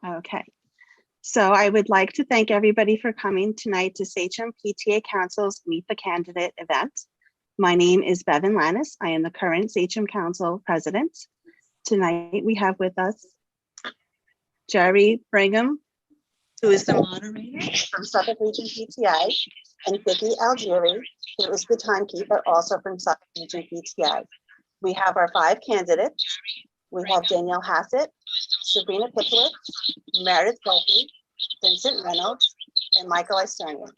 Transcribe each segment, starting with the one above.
Okay. So I would like to thank everybody for coming tonight to Sachem PTA Council's Meet the Candidate event. My name is Bevan Lannis. I am the current Sachem Council President. Tonight we have with us Jerry Brigham, who is the moderator from Suffolk Region PTA, and Vicki Algieri, who is the timekeeper, also from Suffolk Region PTA. We have our 5 candidates. We have Danielle Hassett, Sabrina Pickowitz, Meredith Bulkey, Vincent Reynolds, and Michael Isternia.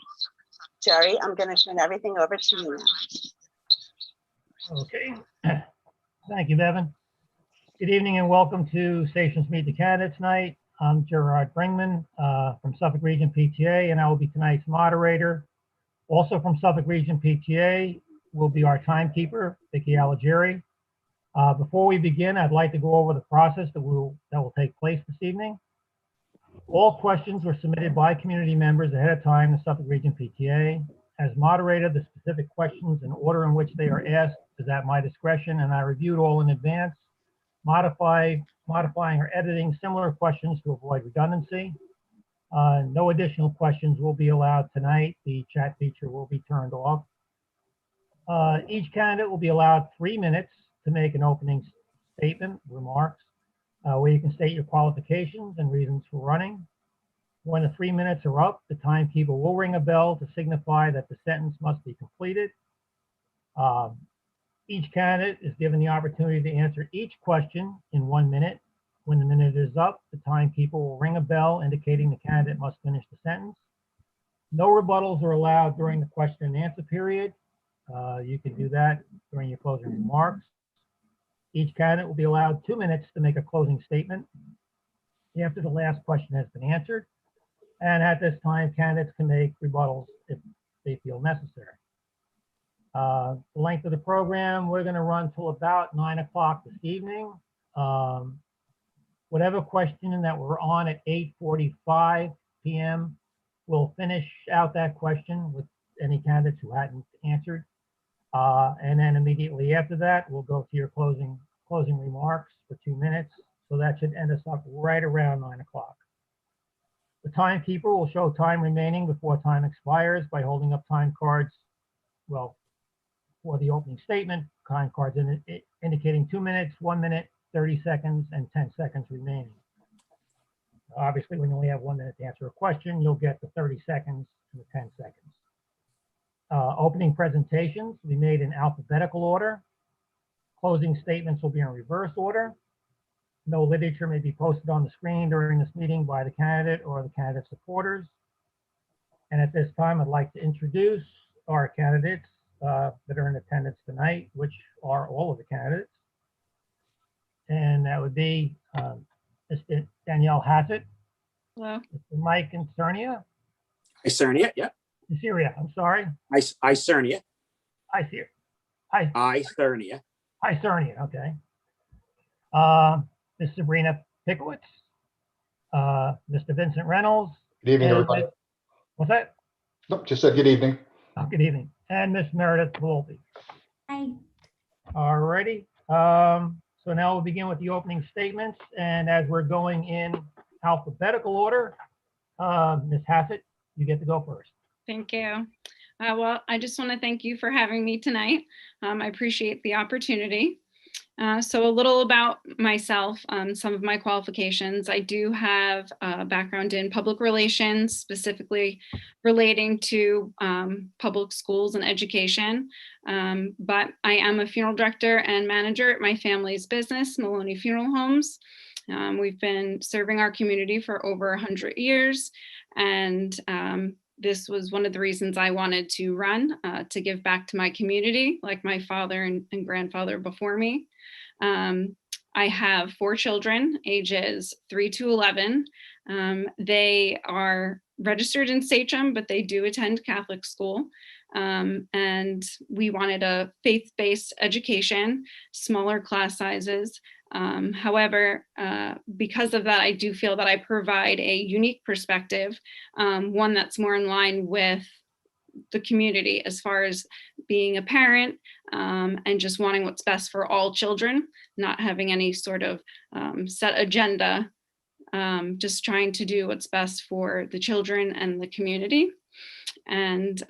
Jerry, I'm going to turn everything over to you now. Okay. Thank you, Bevan. Good evening and welcome to Sachem's Meet the Candidates Night. I'm Gerard Bringman from Suffolk Region PTA, and I will be tonight's moderator. Also from Suffolk Region PTA will be our timekeeper, Vicki Algieri. Before we begin, I'd like to go over the process that will take place this evening. All questions were submitted by community members ahead of time to Suffolk Region PTA. As moderator, the specific questions and order in which they are asked is at my discretion, and I reviewed all in advance, modifying or editing similar questions to avoid redundancy. No additional questions will be allowed tonight. The chat feature will be turned off. Each candidate will be allowed 3 minutes to make an opening statement, remarks, where you can state your qualifications and reasons for running. When the 3 minutes are up, the timekeeper will ring a bell to signify that the sentence must be completed. Each candidate is given the opportunity to answer each question in 1 minute. When the minute is up, the timekeeper will ring a bell indicating the candidate must finish the sentence. No rebuttals are allowed during the question and answer period. You can do that during your closing remarks. Each candidate will be allowed 2 minutes to make a closing statement after the last question has been answered. And at this time, candidates can make rebuttals if they feel necessary. The length of the program, we're going to run till about 9 o'clock this evening. Whatever question that we're on at 8:45 p.m., we'll finish out that question with any candidates who hadn't answered. And then immediately after that, we'll go to your closing remarks for 2 minutes. So that should end us up right around 9 o'clock. The timekeeper will show time remaining before time expires by holding up time cards, well, for the opening statement, time cards indicating 2 minutes, 1 minute, 30 seconds, and 10 seconds remaining. Obviously, when you only have 1 minute to answer a question, you'll get the 30 seconds and the 10 seconds. Opening presentations will be made in alphabetical order. Closing statements will be in reverse order. No literature may be posted on the screen during this meeting by the candidate or the candidate supporters. And at this time, I'd like to introduce our candidates that are in attendance tonight, which are all of the candidates. And that would be Ms. Danielle Hassett. Hello. Mr. Mike Isternia. Isternia, yeah. Isteria, I'm sorry. Isternia. Isternia, okay. Ms. Sabrina Pickowitz, Mr. Vincent Reynolds. Good evening, everybody. What's that? Nope, just said good evening. Oh, good evening. And Ms. Meredith Bulkey. Hi. All righty. So now we'll begin with the opening statements. And as we're going in alphabetical order, Ms. Hassett, you get to go first. Thank you. Well, I just want to thank you for having me tonight. I appreciate the opportunity. So a little about myself, some of my qualifications. I do have a background in public relations, specifically relating to public schools and education. But I am a funeral director and manager at my family's business, Maloney Funeral Homes. We've been serving our community for over 100 years. And this was one of the reasons I wanted to run, to give back to my community, like my father and grandfather before me. I have 4 children, ages 3 to 11. They are registered in Sachem, but they do attend Catholic school. And we wanted a faith-based education, smaller class sizes. However, because of that, I do feel that I provide a unique perspective, one that's more in line with the community as far as being a parent, and just wanting what's best for all children, not having any sort of set agenda just trying to do what's best for the children and the community. And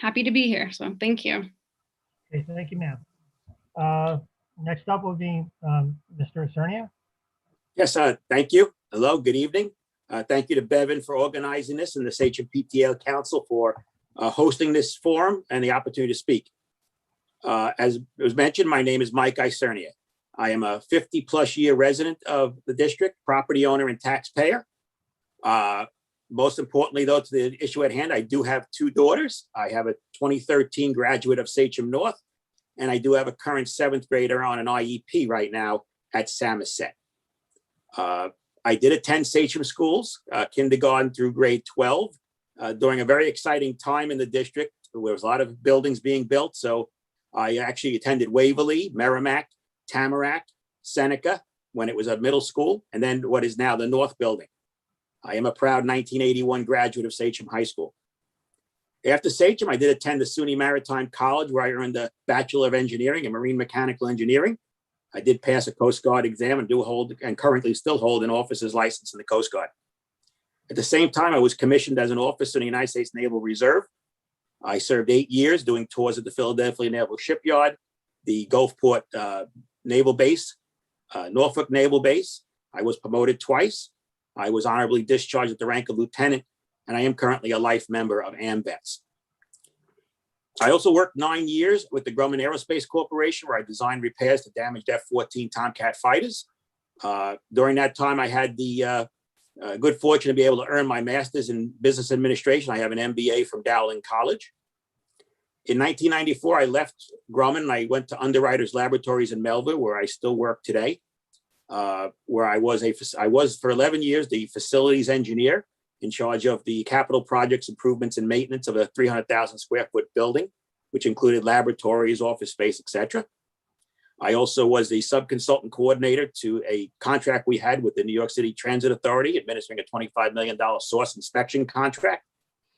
happy to be here. So thank you. Okay, thank you, ma'am. Next up will be Mr. Cernia. Yes, thank you. Hello, good evening. Thank you to Bevan for organizing this and the Sachem PTL Council for hosting this forum and the opportunity to speak. As was mentioned, my name is Mike Icernia. I am a 50-plus year resident of the district, property owner and taxpayer. Most importantly, though, to the issue at hand, I do have 2 daughters. I have a 2013 graduate of Sachem North, and I do have a current 7th grader on an IEP right now at Samoset. I did attend Sachem schools, kindergarten through grade 12, during a very exciting time in the district. There was a lot of buildings being built. So I actually attended Waverly, Merrimack, Tamarack, Seneca, when it was a middle school, and then what is now the North Building. I am a proud 1981 graduate of Sachem High School. After Sachem, I did attend the SUNY Maritime College, where I earned a Bachelor of Engineering in Marine Mechanical Engineering. I did pass a Coast Guard exam and do hold, and currently still hold, an officer's license in the Coast Guard. At the same time, I was commissioned as an officer in the United States Naval Reserve. I served 8 years doing tours at the Philadelphia Naval Shipyard, the Gulfport Naval Base, Norfolk Naval Base. I was promoted twice. I was honorably discharged at the rank of lieutenant, and I am currently a life member of AMVETS. I also worked 9 years with the Grumman Aerospace Corporation, where I designed repairs to damaged F-14 Tomcat fighters. During that time, I had the good fortune to be able to earn my master's in business administration. I have an MBA from Dowling College. In 1994, I left Grumman and I went to Underwriters Laboratories in Melville, where I still work today, where I was for 11 years the facilities engineer in charge of the capital projects, improvements, and maintenance of a 300,000 square foot building, which included laboratories, office space, etc. I also was the sub-consultant coordinator to a contract we had with the New York City Transit Authority, administering a $25 million source inspection contract.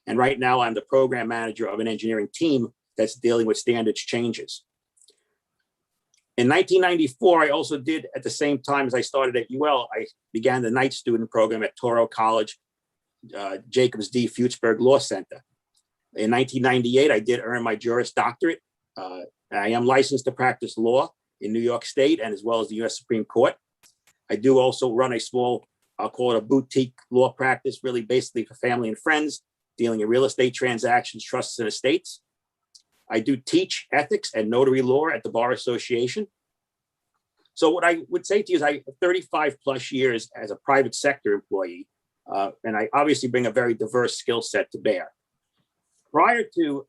And right now I'm the program manager of an engineering team that's dealing with standards changes. In 1994, I also did, at the same time as I started at UL, I began the night student program at Toro College, Jacobs D. Fuchsberg Law Center. In 1998, I did earn my Juris Doctorate. I am licensed to practice law in New York State and as well as the US Supreme Court. I do also run a small, I'll call it a boutique law practice, really basically for family and friends, dealing in real estate transactions, trusts, and estates. I do teach ethics and notary law at the Bar Association. So what I would say to you is I have 35 plus years as a private sector employee, and I obviously bring a very diverse skill set to bear. Prior to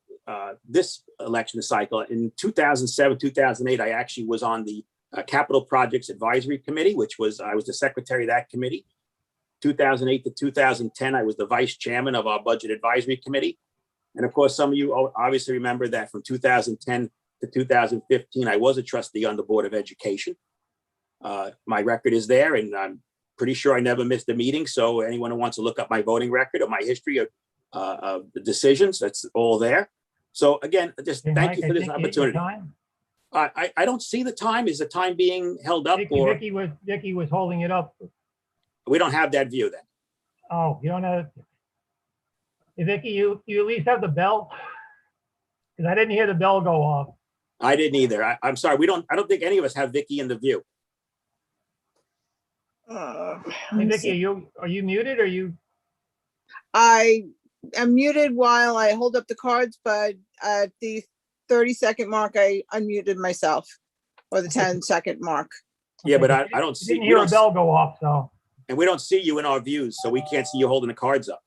this election cycle, in 2007, 2008, I actually was on the Capital Projects Advisory Committee, I was the secretary of that committee. 2008 to 2010, I was the vice chairman of our Budget Advisory Committee. And of course, some of you obviously remember that from 2010 to 2015, I was a trustee on the Board of Education. My record is there, and I'm pretty sure I never missed a meeting. So anyone who wants to look up my voting record or my history of the decisions, that's all there. So again, just thank you for this opportunity. I don't see the time. Is the time being held up? Vicky was holding it up. We don't have that view then. Oh, you don't have. Hey, Vicky, you at least have the bell? Because I didn't hear the bell go off. I didn't either. I'm sorry. I don't think any of us have Vicky in the view. Hey, Vicky, are you muted or you? I am muted while I hold up the cards, but at the 30-second mark, I unmuted myself, or the 10-second mark. Yeah, Okay, but I don't see. Didn't hear a bell go off, so. And we don't see you in our views, so we can't see you holding the cards up.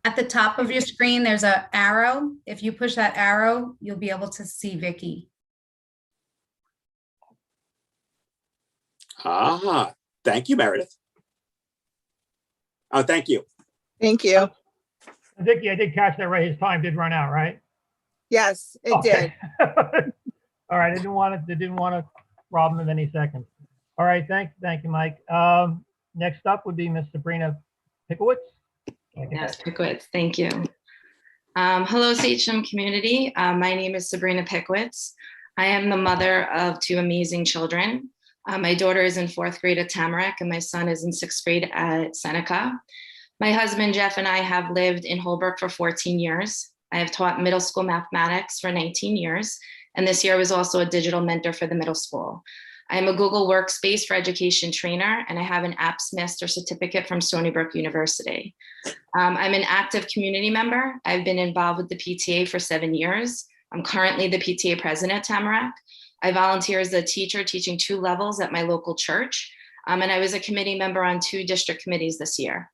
At the top of your screen, there's an arrow. If you push that arrow, you'll be able to see Vicky. Ah, thank you, Meredith. Oh, thank you. Thank you. Vicky, I did catch that right. His time did run out, right? Yes, it did. All right, I didn't want to rob him of any seconds. All right, thank you, Mike. Next up would be Miss Sabrina Pickowitz. Yes, Pickowitz, thank you. Hello, Sachem community. My name is Sabrina Pickowitz. I am the mother of 2 amazing children. My daughter is in 4th grade at Tamarack, and my son is in 6th grade at Seneca. My husband, Jeff, and I have lived in Holbrook for 14 years. I have taught middle school mathematics for 19 years, and this year I was also a digital mentor for the middle school. I am a Google Workspace for Education trainer, and I have an Apps Master certificate from Stony Brook University. I'm an active community member. I've been involved with the PTA for 7 years. I'm currently the PTA president at Tamarack. I volunteer as a teacher teaching 2 levels at my local church, and I was a committee member on 2 district committees this year.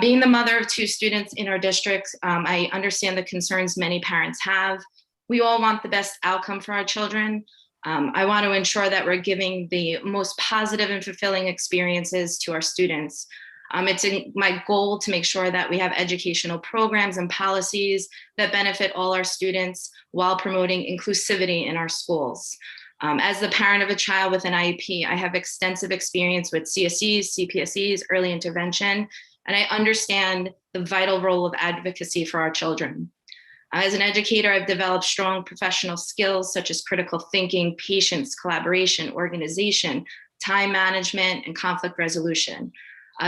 Being the mother of 2 students in our district, I understand the concerns many parents have. We all want the best outcome for our children. I want to ensure that we're giving the most positive and fulfilling experiences to our students. It's my goal to make sure that we have educational programs and policies that benefit all our students while promoting inclusivity in our schools. As the parent of a child with an IEP, I have extensive experience with CSEs, CPSEs, early intervention, and I understand the vital role of advocacy for our children. As an educator, I've developed strong professional skills such as critical thinking, patience, collaboration, organization, time management, and conflict resolution.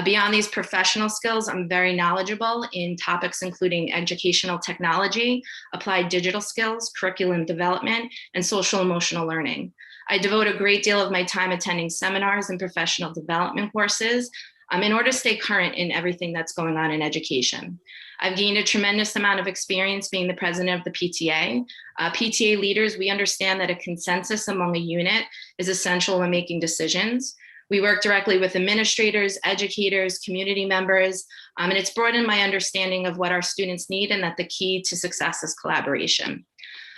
Beyond these professional skills, I'm very knowledgeable in topics including educational technology, applied digital skills, curriculum development, and social emotional learning. I devote a great deal of my time attending seminars and professional development courses in order to stay current in everything that's going on in education. I've gained a tremendous amount of experience being the president of the PTA. PTA leaders, we understand that a consensus among a unit is essential when making decisions. We work directly with administrators, educators, community members, and it's broadened my understanding of what our students need and that the key to success is collaboration.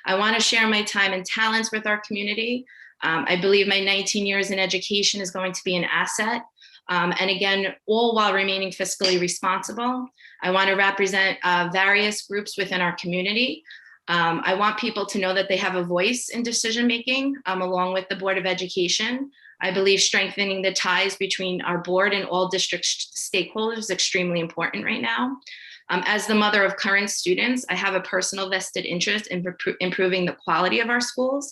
I want to share my time and talents with our community. I believe my 19 years in education is going to be an asset. And again, all while remaining fiscally responsible. I want to represent various groups within our community. I want people to know that they have a voice in decision-making along with the Board of Education. I believe strengthening the ties between our board and all district stakeholders is extremely important right now. As the mother of current students, I have a personal vested interest in improving the quality of our schools.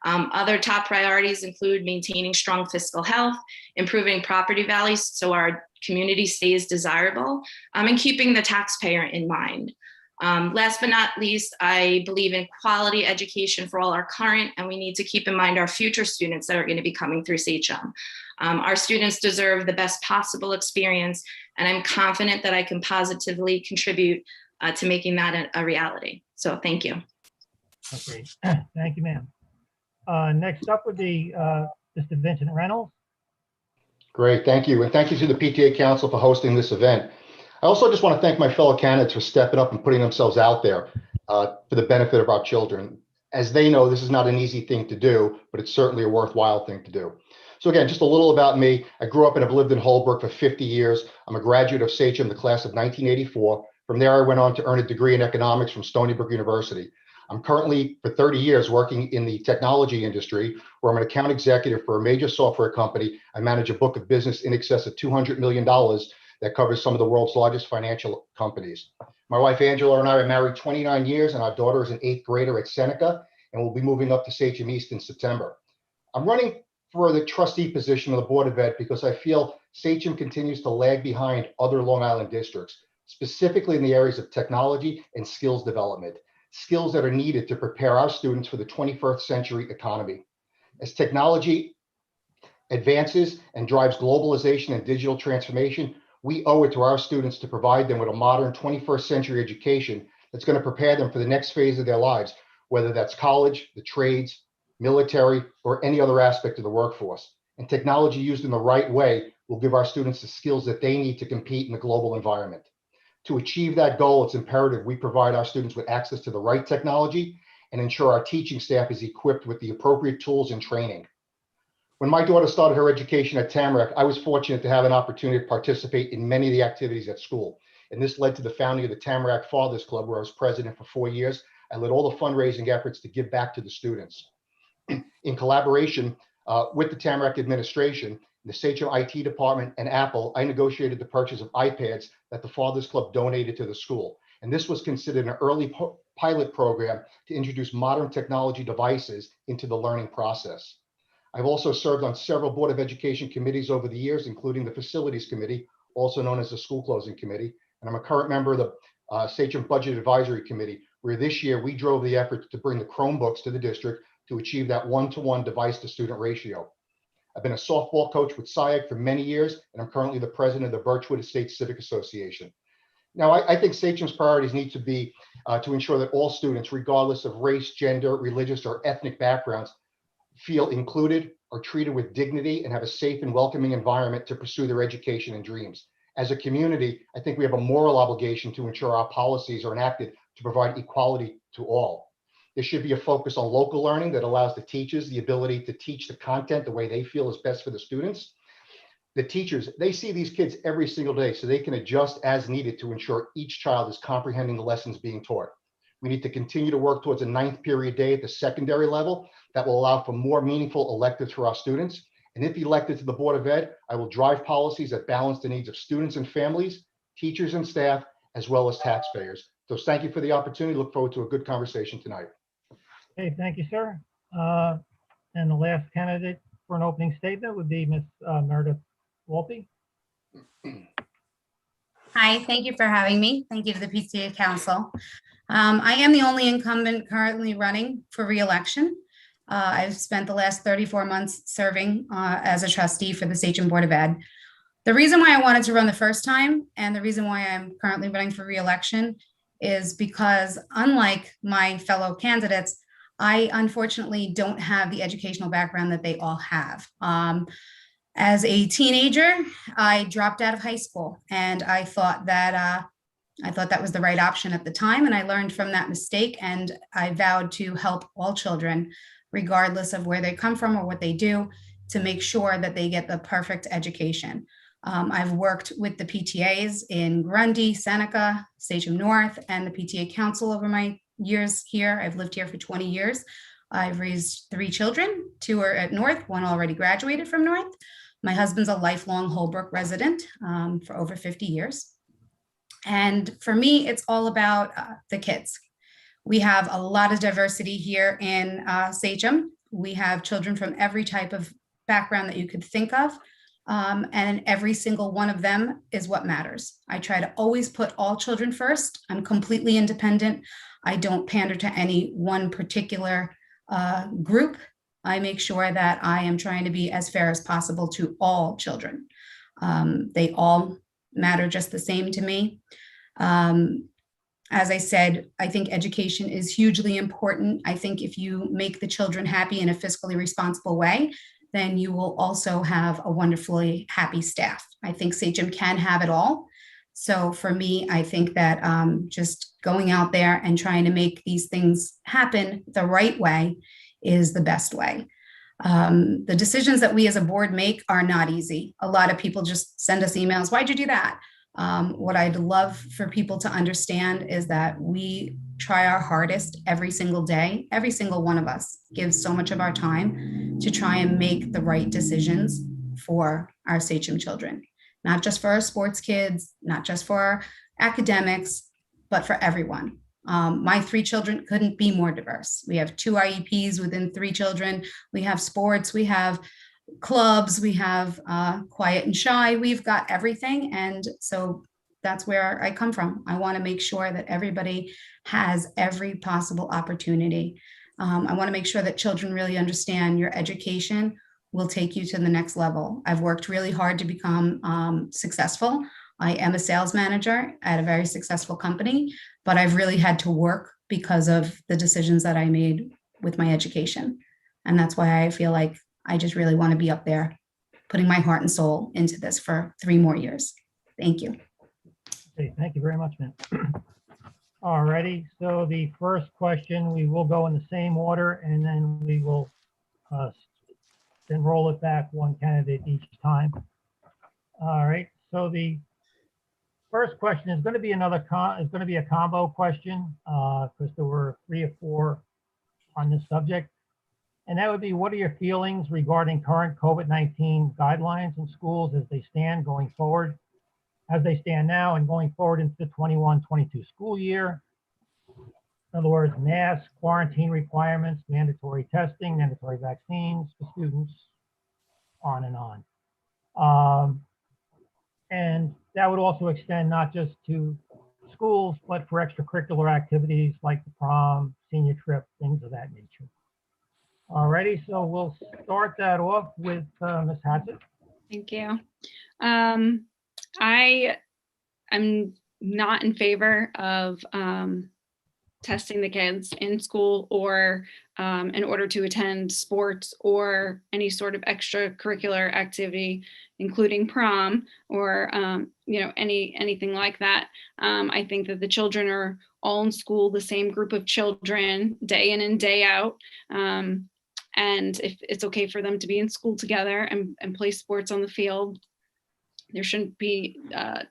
Other top priorities include maintaining strong fiscal health, improving property values so our community stays desirable, and keeping the taxpayer in mind. Last but not least, I believe in quality education for all our current, and we need to keep in mind our future students that are going to be coming through Sachem. Our students deserve the best possible experience, and I'm confident that I can positively contribute to making that a reality. So thank you. Okay, thank you, ma'am. Next up would be Mr. Vincent Reynolds. Great, thank you. And thank you to the PTA Council for hosting this event. I also just want to thank my fellow candidates for stepping up and putting themselves out there for the benefit of our children. As they know, this is not an easy thing to do, but it's certainly a worthwhile thing to do. So again, just a little about me. I grew up and have lived in Holbrook for 50 years. I'm a graduate of Sachem, the class of 1984. From there, I went on to earn a degree in economics from Stony Brook University. I'm currently, for 30 years, working in the technology industry, where I'm an account executive for a major software company. I manage a book of business in excess of $200 million that covers some of the world's largest financial companies. My wife, Angela, and I are married 29 years, and our daughter is an 8th grader at Seneca, and we'll be moving up to Sachem East in September. I'm running for the trustee position of the Board of Ed because I feel Sachem continues to lag behind other Long Island districts, specifically in the areas of technology and skills development. Skills that are needed to prepare our students for the 21st century economy. As technology advances and drives globalization and digital transformation, we owe it to our students to provide them with a modern 21st century education that's going to prepare them for the next phase of their lives, whether that's college, the trades, military, or any other aspect of the workforce. And technology used in the right way will give our students the skills that they need to compete in the global environment. To achieve that goal, it's imperative we provide our students with access to the right technology and ensure our teaching staff is equipped with the appropriate tools and training. When my daughter started her education at Tamarack, I was fortunate to have an opportunity to participate in many of the activities at school. And this led to the founding of the Tamarack Fathers Club, where I was president for 4 years. I led all the fundraising efforts to give back to the students. In collaboration with the Tamarack administration, the Sachem IT department, and Apple, I negotiated the purchase of iPads that the Fathers Club donated to the school. And this was considered an early pilot program to introduce modern technology devices into the learning process. I've also served on several Board of Education committees over the years, including the Facilities Committee, also known as the School Closing Committee. And I'm a current member of the Sachem Budget Advisory Committee, where this year we drove the efforts to bring the Chromebooks to the district to achieve that 1-to-1 device to student ratio. I've been a softball coach with SIAC for many years, and I'm currently the president of the Birchwood Estates Civic Association. Now, I think Sachem's priorities need to be to ensure that all students, regardless of race, gender, religious, or ethnic backgrounds, feel included, are treated with dignity, and have a safe and welcoming environment to pursue their education and dreams. As a community, I think we have a moral obligation to ensure our policies are enacted to provide equality to all. There should be a focus on local learning that allows the teachers the ability to teach the content the way they feel is best for the students. The teachers, they see these kids every single day, so they can adjust as needed to ensure each child is comprehending the lessons being taught. We need to continue to work towards a 9th period day at the secondary level that will allow for more meaningful electives for our students. And if elected to the Board of Ed, I will drive policies that balance the needs of students and families, teachers and staff, as well as taxpayers. So thank you for the opportunity. Look forward to a good conversation tonight. Okay, thank you, sir. And the last candidate for an opening statement would be Ms. Meredith Wolpe. Hi, thank you for having me. Thank you to the PTA Council. I am the only incumbent currently running for re-election. I've spent the last 34 months serving as a trustee for the Sachem Board of Ed. The reason why I wanted to run the first time and the reason why I'm currently running for re-election is because, unlike my fellow candidates, I unfortunately don't have the educational background that they all have. As a teenager, I dropped out of high school, and I thought that was the right option at the time, and I learned from that mistake, and I vowed to help all children, regardless of where they come from or what they do, to make sure that they get the perfect education. I've worked with the PTAs in Grundy, Seneca, Sachem North, and the PTA Council over my years here. I've lived here for 20 years. I've raised 3 children. 2 are at North, 1 already graduated from North. My husband's a lifelong Holbrook resident for over 50 years. And for me, it's all about the kids. We have a lot of diversity here in Sachem. We have children from every type of background that you could think of. And every single one of them is what matters. I try to always put all children first. I'm completely independent. I don't pander to any one particular group. I make sure that I am trying to be as fair as possible to all children. They all matter just the same to me. As I said, I think education is hugely important. I think if you make the children happy in a fiscally responsible way, then you will also have a wonderfully happy staff. I think Sachem can have it all. So for me, I think that just going out there and trying to make these things happen the right way is the best way. The decisions that we as a board make are not easy. A lot of people just send us emails, why'd you do that? What I'd love for people to understand is that we try our hardest every single day. Every single one of us gives so much of our time to try and make the right decisions for our Sachem children, not just for our sports kids, not just for our academics, but for everyone. My 3 children couldn't be more diverse. We have 2 IEPs within 3 children. We have sports, we have clubs, we have quiet and shy, we've got everything. And so that's where I come from. I want to make sure that everybody has every possible opportunity. I want to make sure that children really understand your education will take you to the next level. I've worked really hard to become successful. I am a sales manager at a very successful company, but I've really had to work because of the decisions that I made with my education. And that's why I feel like I just really want to be up there, putting my heart and soul into this for 3 more years. Thank you. Okay, thank you very much, ma'am. All righty, so the first question, we will go in the same order, and then we will then roll it back 1 candidate each time. All right, so the first question is going to be a combo question because there were 3 or 4 on this subject. And that would be, what are your feelings regarding current COVID-19 guidelines in schools as they stand going forward, as they stand now and going forward into the 21-22 school year? In other words, masks, quarantine requirements, mandatory testing, mandatory vaccines for students, on and on. And that would also extend not just to schools, but for extracurricular activities like the prom, senior trip, things of that nature. Alrighty, so we'll start that off with Ms. Hassett. Thank you. I am not in favor of testing the kids in school or in order to attend sports or any sort of extracurricular activity, including prom or anything like that. I think that the children are all in school, the same group of children, day in and day out. And if it's okay for them to be in school together and play sports on the field, there shouldn't be,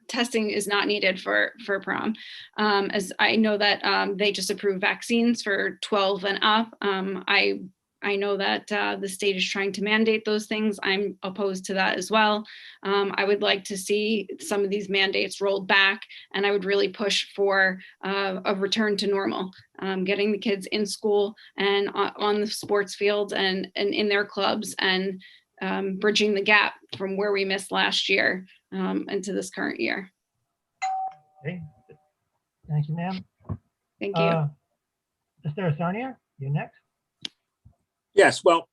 testing is not needed for prom. As I know that they just approved vaccines for 12 and up. I know that the state is trying to mandate those things. I'm opposed to that as well. I would like to see some of these mandates rolled back, and I would really push for a return to normal, getting the kids in school and on the sports fields and in their clubs, and bridging the gap from where we missed last year into this current year. Okay, thank you, ma'am. Thank you. Mr. Sonia, you're next. Yes, well,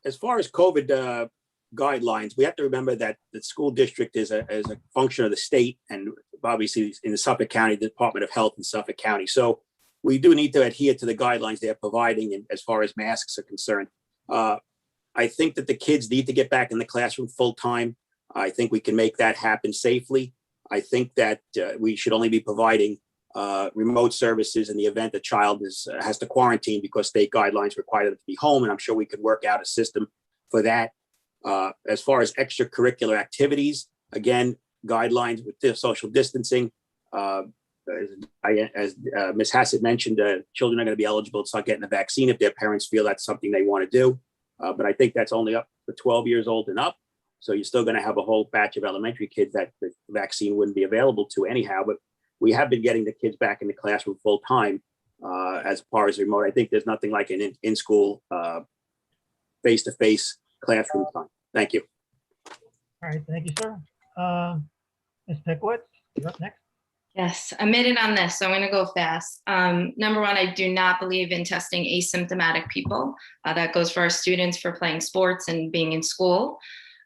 as far as COVID guidelines, we have to remember that the school district is a function of the state, and obviously in the Suffolk County, the Department of Health in Suffolk County. So we do need to adhere to the guidelines they're providing, and as far as masks are concerned. I think that the kids need to get back in the classroom full time. I think we can make that happen safely. I think that we should only be providing remote services in the event a child has to quarantine because state guidelines require them to be home. And I'm sure we could work out a system for that. As far as extracurricular activities, again, guidelines with the social distancing. As Ms. Hassett mentioned, children are going to be eligible to start getting the vaccine if their parents feel that's something they want to do. But I think that's only up for 12 years old and up. So you're still going to have a whole batch of elementary kids that the vaccine wouldn't be available to anyhow. But we have been getting the kids back in the classroom full time as far as remote. I think there's nothing like an in-school face-to-face classroom time. Thank you. All right, thank you, sir. Ms. Pickowitz, you're up next. Yes, I'm in on this, so I'm going to go fast. Number one, I do not believe in testing asymptomatic people. That goes for our students for playing sports and being in school.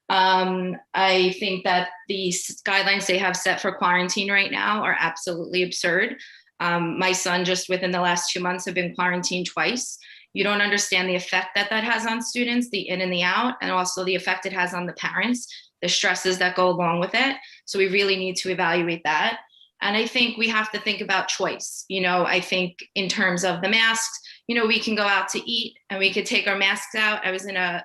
I think that the guidelines they have set for quarantine right now are absolutely absurd. My son just within the last 2 months have been quarantined twice. You don't understand the effect that has on students, the in and the out, and also the effect it has on the parents, the stresses that go along with it. So we really need to evaluate that. And I think we have to think about choice. I think in terms of the masks, we can go out to eat and we could take our masks out. I was in a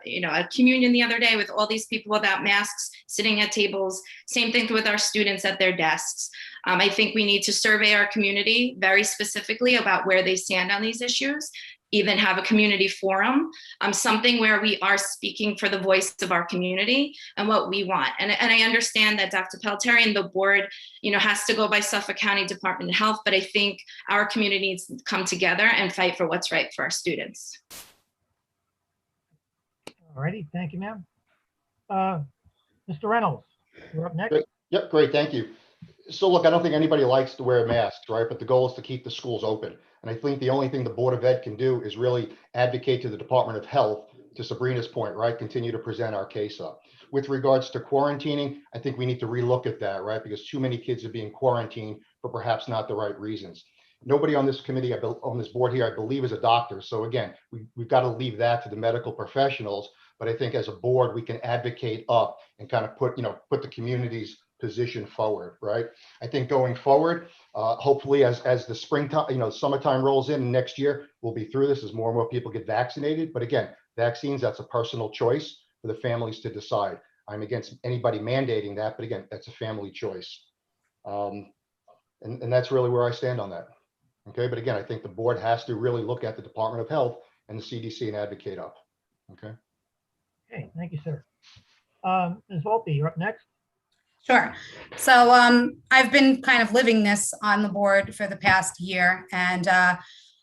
communion the other day with all these people without masks sitting at tables. Same thing with our students at their desks. I think we need to survey our community very specifically about where they stand on these issues, even have a community forum, something where we are speaking for the voice of our community and what we want. And I understand that Dr. Pelletier and the board, has to go by Suffolk County Department of Health, but I think our community needs to come together and fight for what's right for our students. All righty, thank you, ma'am. Mr. Reynolds, you're up next. Great. Yep, great, thank you. So look, I don't think anybody likes to wear masks, right? But the goal is to keep the schools open. And I think the only thing the Board of Ed can do is really advocate to the Department of Health, to Sabrina's point, right? Continue to present our case up. With regards to quarantining, I think we need to relook at that, right? Because too many kids are being quarantined for perhaps not the right reasons. Nobody on this committee, on this board here, I believe, is a doctor. So again, we've got to leave that to the medical professionals. But I think as a board, we can advocate up and kind of put the community's position forward, right? I think going forward, hopefully as the springtime, summertime rolls in next year, we'll be through this as more and more people get vaccinated. But again, vaccines, that's a personal choice for the families to decide. I'm against anybody mandating that, but again, that's a family choice. And that's really where I stand on that. Okay, but again, I think the board has to really look at the Department of Health and the CDC and advocate up. Okay. Okay, thank you, sir. Ms. Volpe, you're up next. Sure. So I've been kind of living this on the board for the past year, and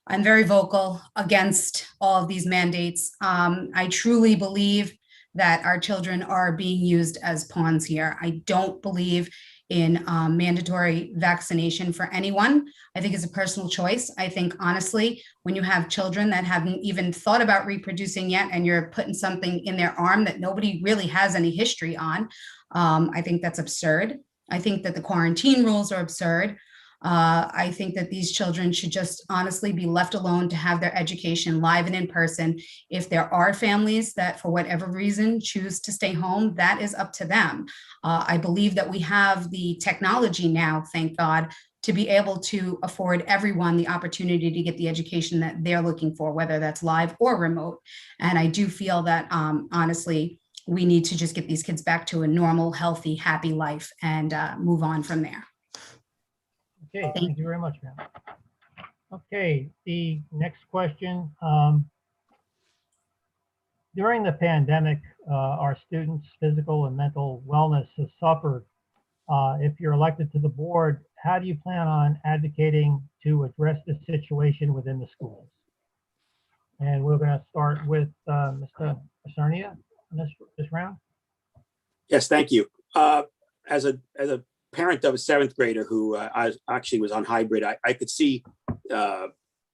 I'm very vocal against all of these mandates. I truly believe that our children are being used as pawns here. I don't believe in mandatory vaccination for anyone. I think it's a personal choice. I think, honestly, when you have children that haven't even thought about reproducing yet, and you're putting something in their arm that nobody really has any history on, I think that's absurd. I think that the quarantine rules are absurd. I think that these children should just honestly be left alone to have their education live and in person. If there are families that, for whatever reason, choose to stay home, that is up to them. I believe that we have the technology now, thank God, to be able to afford everyone the opportunity to get the education that they're looking for, whether that's live or remote. And I do feel that, honestly, we need to just get these kids back to a normal, healthy, happy life and move on from there. Okay, thank you very much, ma'am. Okay, the next question. During the pandemic, our students' physical and mental wellness has suffered. If you're elected to the board, how do you plan on advocating to address this situation within the schools? And we're going to start with Mr. Cernia this round. Yes, thank you. As a parent of a seventh grader who I actually was on hybrid, I could see her,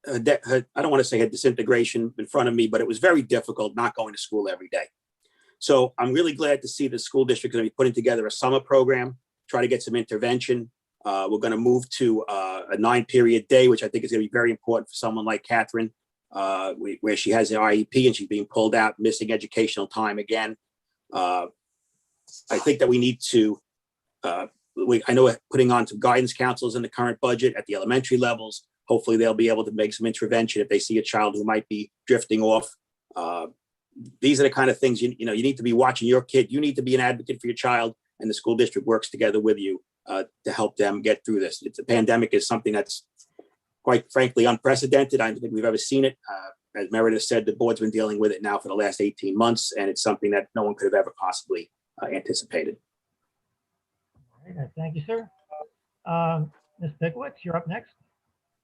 I don't want to say her disintegration in front of me, but it was very difficult not going to school every day. So I'm really glad to see the school district going to be putting together a summer program, try to get some intervention. We're going to move to a 9-period day, which I think is going to be very important for someone like Catherine, where she has an IEP and she's being pulled out, missing educational time again. I think that we need to, I know putting on some guidance counselors in the current budget at the elementary levels. Hopefully they'll be able to make some intervention if they see a child who might be drifting off. These are the kind of things, you need to be watching your kid. You need to be an advocate for your child, and the school district works together with you to help them get through this. The pandemic is something that's quite frankly unprecedented. I don't think we've ever seen it. As Meredith said, the board's been dealing with it now for the last 18 months, and it's something that no one could have ever possibly anticipated. All right, thank you, sir. Ms. Pickowicz, you're up next.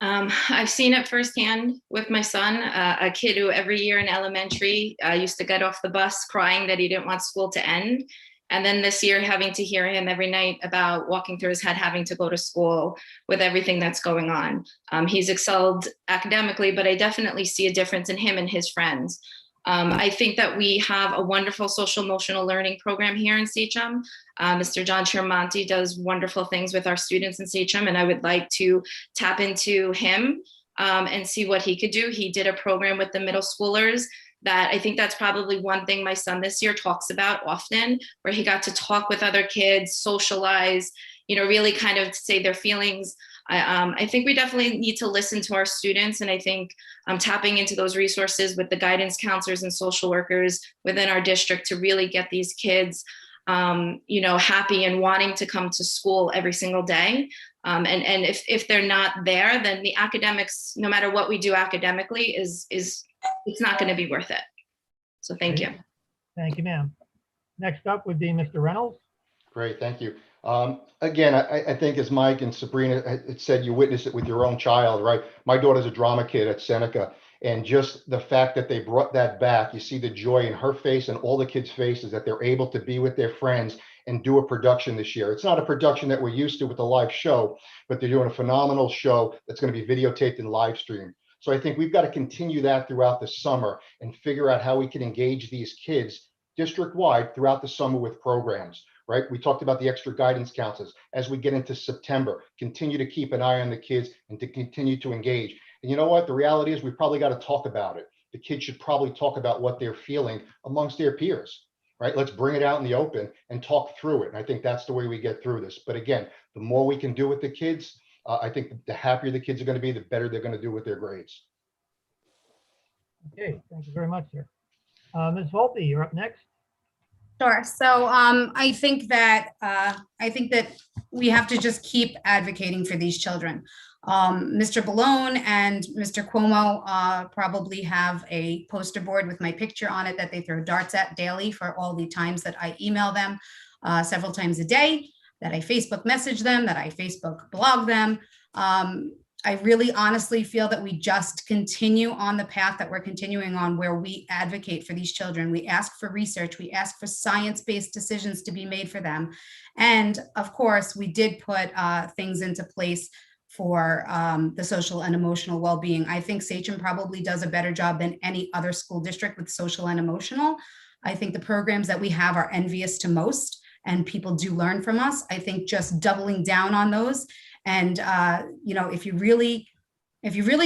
I've seen it firsthand with my son, a kid who every year in elementary used to get off the bus crying that he didn't want school to end. And then this year, having to hear him every night about walking through his head, having to go to school with everything that's going on. He's excelled academically, but I definitely see a difference in him and his friends. I think that we have a wonderful social emotional learning program here in Sachem. Mr. John Chermonti does wonderful things with our students in Sachem, and I would like to tap into him and see what he could do. He did a program with the middle schoolers that I think that's probably one thing my son this year talks about often, where he got to talk with other kids, socialize, really kind of say their feelings. I think we definitely need to listen to our students, and I think tapping into those resources with the guidance counselors and social workers within our district to really get these kids, happy and wanting to come to school every single day. And if they're not there, then the academics, no matter what we do academically, it's not going to be worth it. So thank you. Thank you, ma'am. Next up would be Mr. Reynolds. Great, thank you. Again, I think as Mike and Sabrina had said, you witnessed it with your own child, right? My daughter's a drama kid at Seneca, and just the fact that they brought that back, you see the joy in her face and all the kids' faces that they're able to be with their friends and do a production this year. It's not a production that we're used to with a live show, but they're doing a phenomenal show that's going to be videotaped and live streamed. So I think we've got to continue that throughout the summer and figure out how we can engage these kids district-wide throughout the summer with programs. Right? We talked about the extra guidance counselors. As we get into September, continue to keep an eye on the kids and to continue to engage. And you know what? The reality is we probably got to talk about it. The kids should probably talk about what they're feeling amongst their peers, right? Let's bring it out in the open and talk through it. And I think that's the way we get through this. But again, the more we can do with the kids, I think the happier the kids are going to be, the better they're going to do with their grades. Okay, thank you very much, sir. Ms. Volpe, you're up next. Sure. So I think that we have to just keep advocating for these children. Mr. Ballone and Mr. Cuomo probably have a poster board with my picture on it that they throw darts at daily for all the times that I email them several times a day. that I Facebook message them, that I Facebook blog them. I really honestly feel that we just continue on the path that we're continuing on, where we advocate for these children. We ask for research. We ask for science-based decisions to be made for them. And of course, we did put things into place for the social and emotional well-being. I think Sachem probably does a better job than any other school district with social and emotional. I think the programs that we have are envious to most, and people do learn from us. I think just doubling down on those, and you know, if you really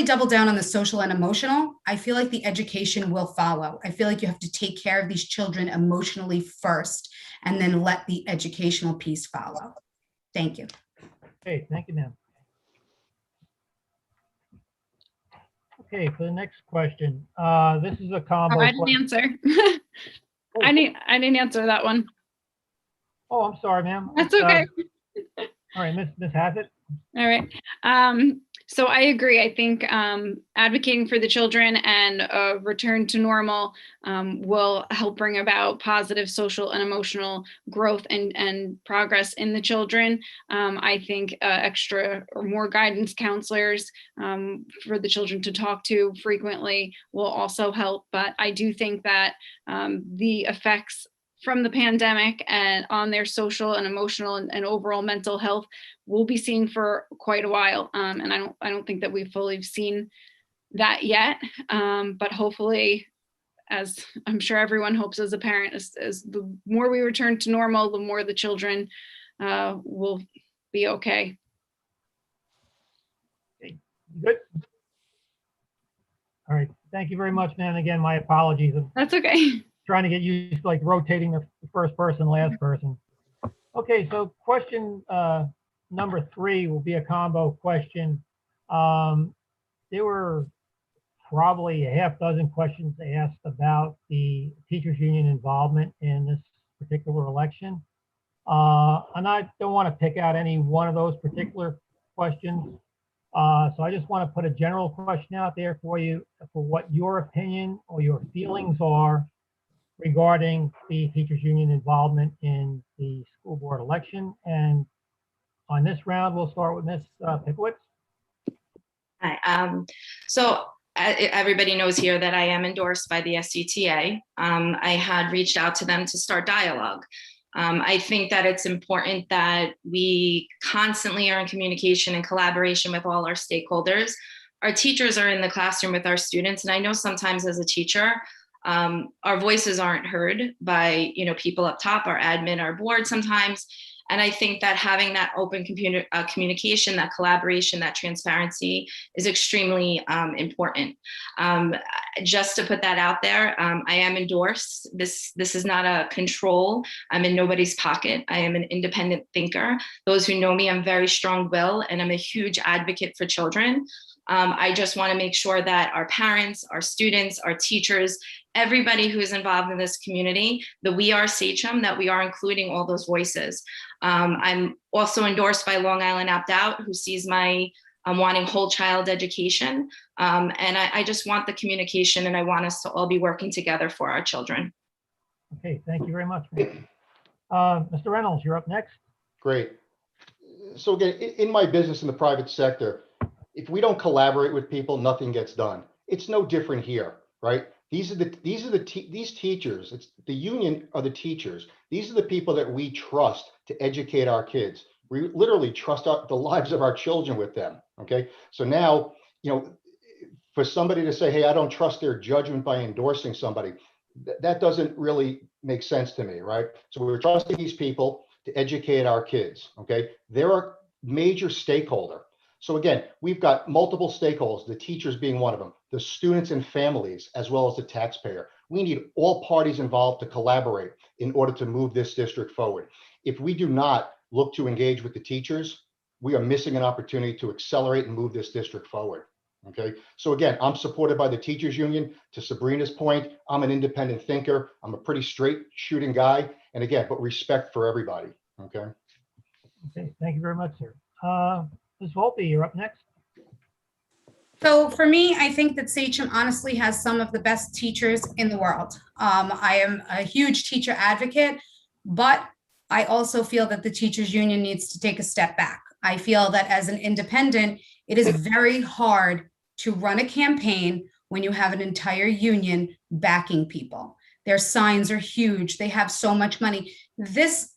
double down on the social and emotional, I feel like the education will follow. I feel like you have to take care of these children emotionally first, and then let the educational piece follow. Thank you. Okay, thank you, ma'am. Okay, for the next question, this is a combo. Oh, I didn't answer. I didn't answer that one. Oh, I'm sorry, ma'am. That's okay. All right, Miss Hassett. All right. So I agree. I think advocating for the children and a return to normal will help bring about positive social and emotional growth and progress in the children. I think extra or more guidance counselors for the children to talk to frequently will also help. But I do think that the effects from the pandemic and on their social and emotional and overall mental health we'll be seeing for quite a while. And I don't think that we've fully seen that yet. But hopefully, as I'm sure everyone hopes as a parent, as the more we return to normal, the more the children will be okay. Good. All right. Thank you very much, man. Again, my apologies. That's okay. Trying to get used to like rotating the first person, last person. Okay, so question number 3 will be a combo question. There were probably a half dozen questions asked about the teachers union involvement in this particular election. And I don't want to pick out any one of those particular questions. So I just want to put a general question out there for you for what your opinion or your feelings are regarding the teachers union involvement in the school board election. And on this round, we'll start with Ms. Pickowitz. Hi. So everybody knows here that I am endorsed by the SCTA. I had reached out to them to start dialogue. I think that it's important that we constantly are in communication and collaboration with all our stakeholders. Our teachers are in the classroom with our students, and I know sometimes as a teacher, our voices aren't heard by people up top, our admin, our board sometimes. And I think that having that open communication, that collaboration, that transparency is extremely important. Just to put that out there, I am endorsed. This is not a control. I'm in nobody's pocket. I am an independent thinker. Those who know me, I'm very strong-willed, and I'm a huge advocate for children. I just want to make sure that our parents, our students, our teachers, everybody who is involved in this community, that we are Sachem, that we are including all those voices. I'm also endorsed by Long Island Opt Out, who sees my wanting whole child education. And I just want the communication, and I want us to all be working together for our children. Okay, thank you very much. Mr. Reynolds, you're up next. Great. So again, in my business in the private sector, if we don't collaborate with people, nothing gets done. It's no different here, right? These teachers. It's the union are the teachers. These are the people that we trust to educate our kids. We literally trust the lives of our children with them. Okay, so now for somebody to say, "Hey, I don't trust their judgment by endorsing somebody," that doesn't really make sense to me, right? So we're trusting these people to educate our kids. Okay, they're a major stakeholder. So again, we've got multiple stakeholders, the teachers being one of them, the students and families, as well as the taxpayer. We need all parties involved to collaborate in order to move this district forward. If we do not look to engage with the teachers, we are missing an opportunity to accelerate and move this district forward. Okay, so again, I'm supported by the teachers union. To Sabrina's point, I'm an independent thinker. I'm a pretty straight shooting guy. And again, but respect for everybody. Okay. Okay, thank you very much, sir. Ms. Volpe, you're up next. So for me, I think that Sachem honestly has some of the best teachers in the world. I am a huge teacher advocate, but I also feel that the teachers union needs to take a step back. I feel that as an independent, it is very hard to run a campaign when you have an entire union backing people. Their signs are huge. They have so much money. This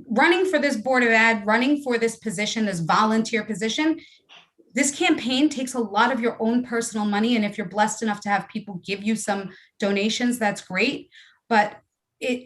running for this board of ed, running for this position, this volunteer position, this campaign takes a lot of your own personal money. And if you're blessed enough to have people give you some donations, that's great. But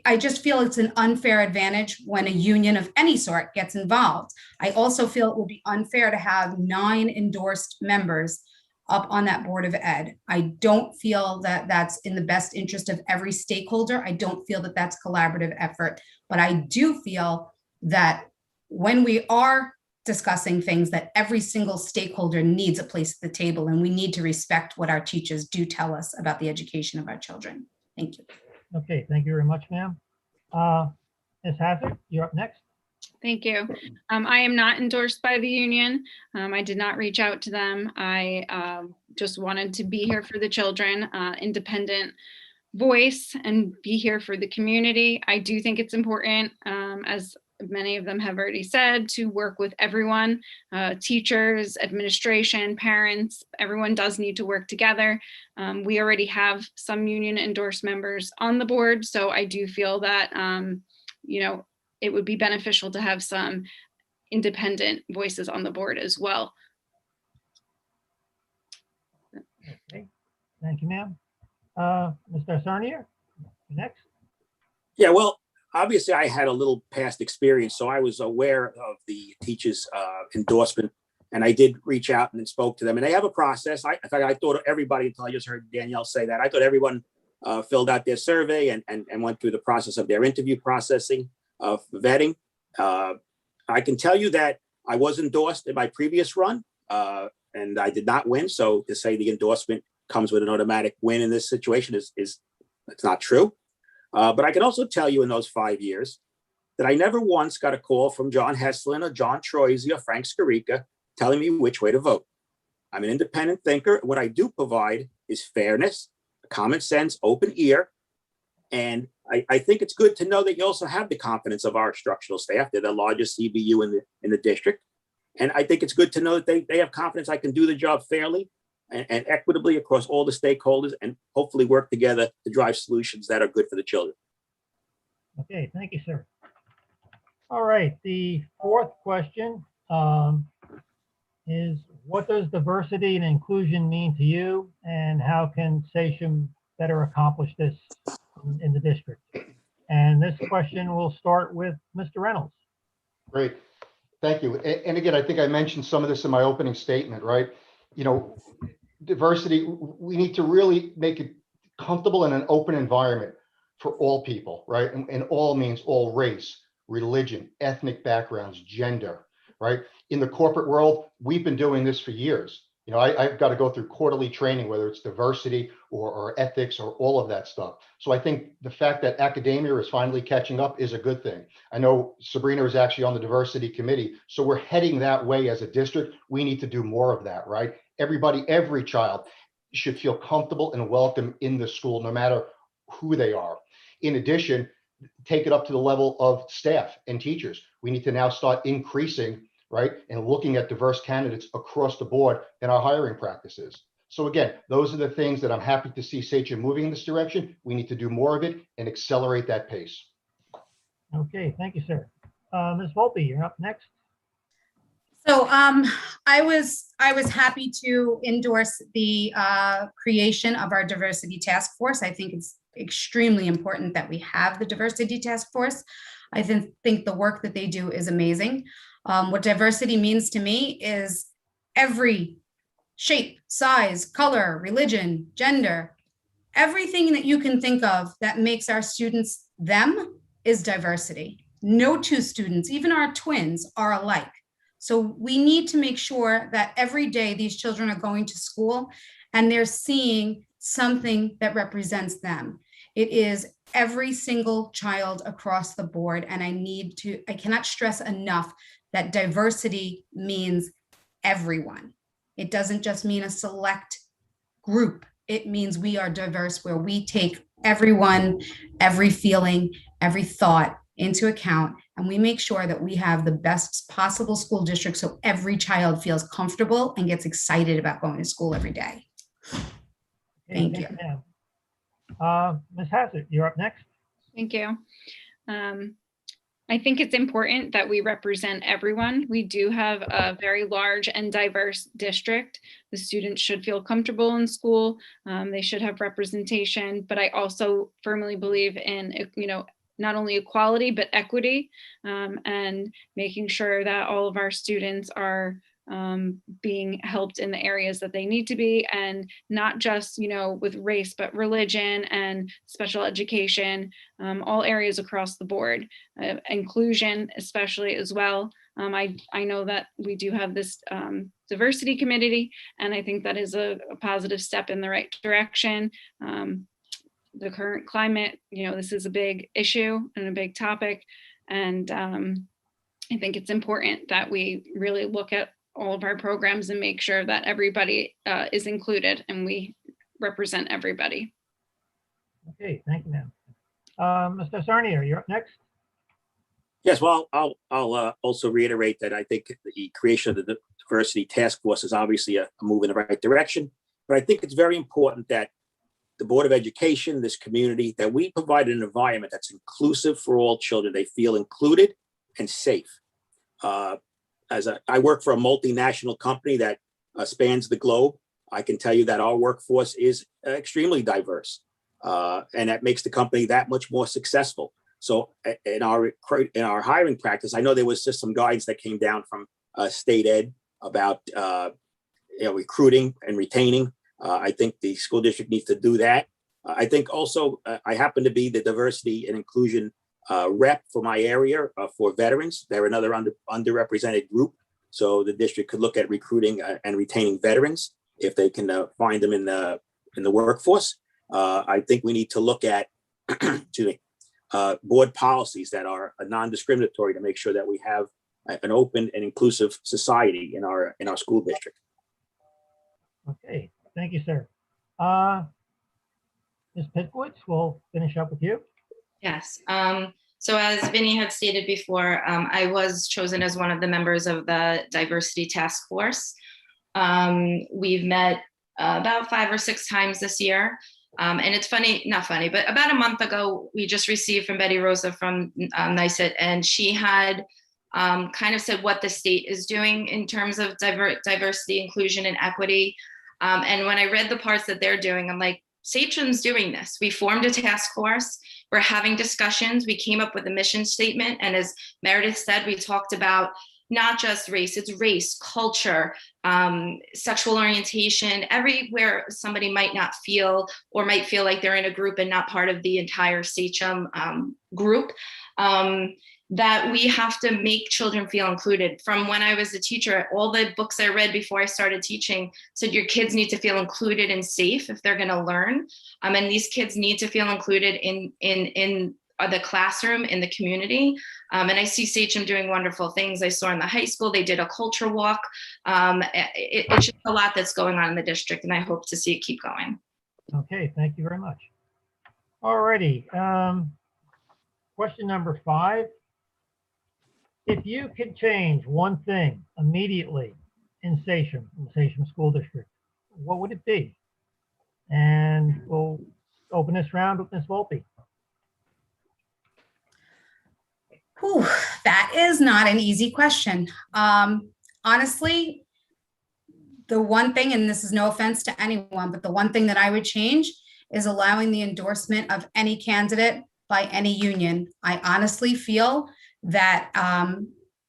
I just feel it's an unfair advantage when a union of any sort gets involved. I also feel it would be unfair to have 9 endorsed members up on that board of ed. I don't feel that that's in the best interest of every stakeholder. I don't feel that that's collaborative effort, but I do feel that when we are discussing things, that every single stakeholder needs a place at the table, and we need to respect what our teachers do tell us about the education of our children. Thank you. Okay, thank you very much, ma'am. Ms. Hazard, you're up next. Thank you. I am not endorsed by the union. I did not reach out to them. I just wanted to be here for the children, independent voice, and be here for the community. I do think it's important, as many of them have already said, to work with everyone, teachers, administration, parents. Everyone does need to work together. We already have some union endorsed members on the board, so I do feel that it would be beneficial to have some independent voices on the board as well. Okay, thank you, ma'am. Mr. Sarnier, next. Yeah, well, obviously I had a little past experience, so I was aware of the teachers' endorsement, and I did reach out and spoke to them, and they have a process. In fact, I thought everybody, until I just heard Danielle say that, I thought everyone filled out their survey and went through the process of their interview processing of vetting. I can tell you that I was endorsed in my previous run, and I did not win. So to say the endorsement comes with an automatic win in this situation is it's not true. But I can also tell you in those 5 years that I never once got a call from John Heslin or John Troisi or Frank Scarica telling me which way to vote. I'm an independent thinker. What I do provide is fairness, common sense, open ear. And I think it's good to know that you also have the confidence of our instructional staff. They're the largest CBU in the district. And I think it's good to know that they have confidence I can do the job fairly and equitably across all the stakeholders, and hopefully work together to drive solutions that are good for the children. Okay, thank you, sir. All right, the fourth question is, what does diversity and inclusion mean to you, and how can Sachem better accomplish this in the district? And this question will start with Mr. Reynolds. Great. Thank you. And again, I think I mentioned some of this in my opening statement, right? Diversity, we need to really make it comfortable in an open environment for all people, right? And all means all race, religion, ethnic backgrounds, gender, right? In the corporate world, we've been doing this for years. I've got to go through quarterly training, whether it's diversity or ethics or all of that stuff. So I think the fact that academia is finally catching up is a good thing. I know Sabrina is actually on the diversity committee, so we're heading that way as a district. We need to do more of that, right? Every child should feel comfortable and welcome in the school, no matter who they are. In addition, take it up to the level of staff and teachers. We need to now start increasing, right, and looking at diverse candidates across the board in our hiring practices. So again, those are the things that I'm happy to see Sachem moving in this direction. We need to do more of it and accelerate that pace. Okay, thank you, sir. Ms. Volpe, you're up next. So I was happy to endorse the creation of our diversity task force. I think it's extremely important that we have the diversity task force. I think the work that they do is amazing. What diversity means to me is every shape, size, color, religion, gender, everything that you can think of that makes our students them is diversity. No two students, even our twins, are alike. So we need to make sure that every day these children are going to school and they're seeing something that represents them. It is every single child across the board. And I cannot stress enough that diversity means everyone. It doesn't just mean a select group. It means we are diverse, where we take everyone, every feeling, every thought, into account, and we make sure that we have the best possible school district so every child feels comfortable and gets excited about going to school every day. Thank you. Ma'am. Ms. Hassett, you're up next. Thank you. I think it's important that we represent everyone. We do have a very large and diverse district. The students should feel comfortable in school. They should have representation, but I also firmly believe in, not only equality, but equity, and making sure that all of our students are being helped in the areas that they need to be, and not just, with race, but religion and special education, all areas across the board, inclusion especially as well. I know that we do have this diversity committee, and I think that is a positive step in the right direction. The current climate, this is a big issue and a big topic. And I think it's important that we really look at all of our programs and make sure that everybody is included and we represent everybody. Okay, thank you, ma'am. Mr. Sarnier, you're up next. Yes, well, I'll also reiterate that I think the creation of the diversity task force is obviously a move in the right direction, but I think it's very important that the Board of Education, this community, that we provide an environment that's inclusive for all children. They feel included and safe. I work for a multinational company that spans the globe. I can tell you that our workforce is extremely diverse, and that makes the company that much more successful. So in our hiring practice, I know there was just some guidance that came down from state ed about recruiting and retaining. I think the school district needs to do that. I think also I happen to be the diversity and inclusion rep for my area for veterans. They're another underrepresented group. So the district could look at recruiting and retaining veterans if they can find them in the workforce. I think we need to look at board policies that are non-discriminatory to make sure that we have an open and inclusive society in our school district. Okay, thank you, sir. Ms. Pitkowitz, we'll finish up with you. Yes. So as Vinny had stated before, I was chosen as one of the members of the diversity task force. We've met about 5 or 6 times this year. And it's not funny, but about a month ago, we just received from Betty Rosa from NYSET, and she had kind of said what the state is doing in terms of diversity, inclusion, and equity. And when I read the parts that they're doing, I'm like, Sachem's doing this. We formed a task force. We're having discussions. We came up with a mission statement. And as Meredith said, we talked about not just race, it's race, culture, sexual orientation, everywhere somebody might not feel or might feel like they're in a group and not part of the entire Sachem group. That we have to make children feel included. From when I was a teacher, all the books I read before I started teaching said your kids need to feel included and safe if they're going to learn. And these kids need to feel included in the classroom, in the community. And I see Sachem doing wonderful things. I saw in the high school, they did a culture walk. It's just a lot that's going on in the district, and I hope to see it keep going. Okay, thank you very much. All righty. Question number 5. If you could change one thing immediately in Sachem, the Sachem School District, what would it be? And we'll open this round with Ms. Volpe. Whew, that is not an easy question. Honestly, the one thing, and this is no offense to anyone, but the one thing that I would change is allowing the endorsement of any candidate by any union. I honestly feel that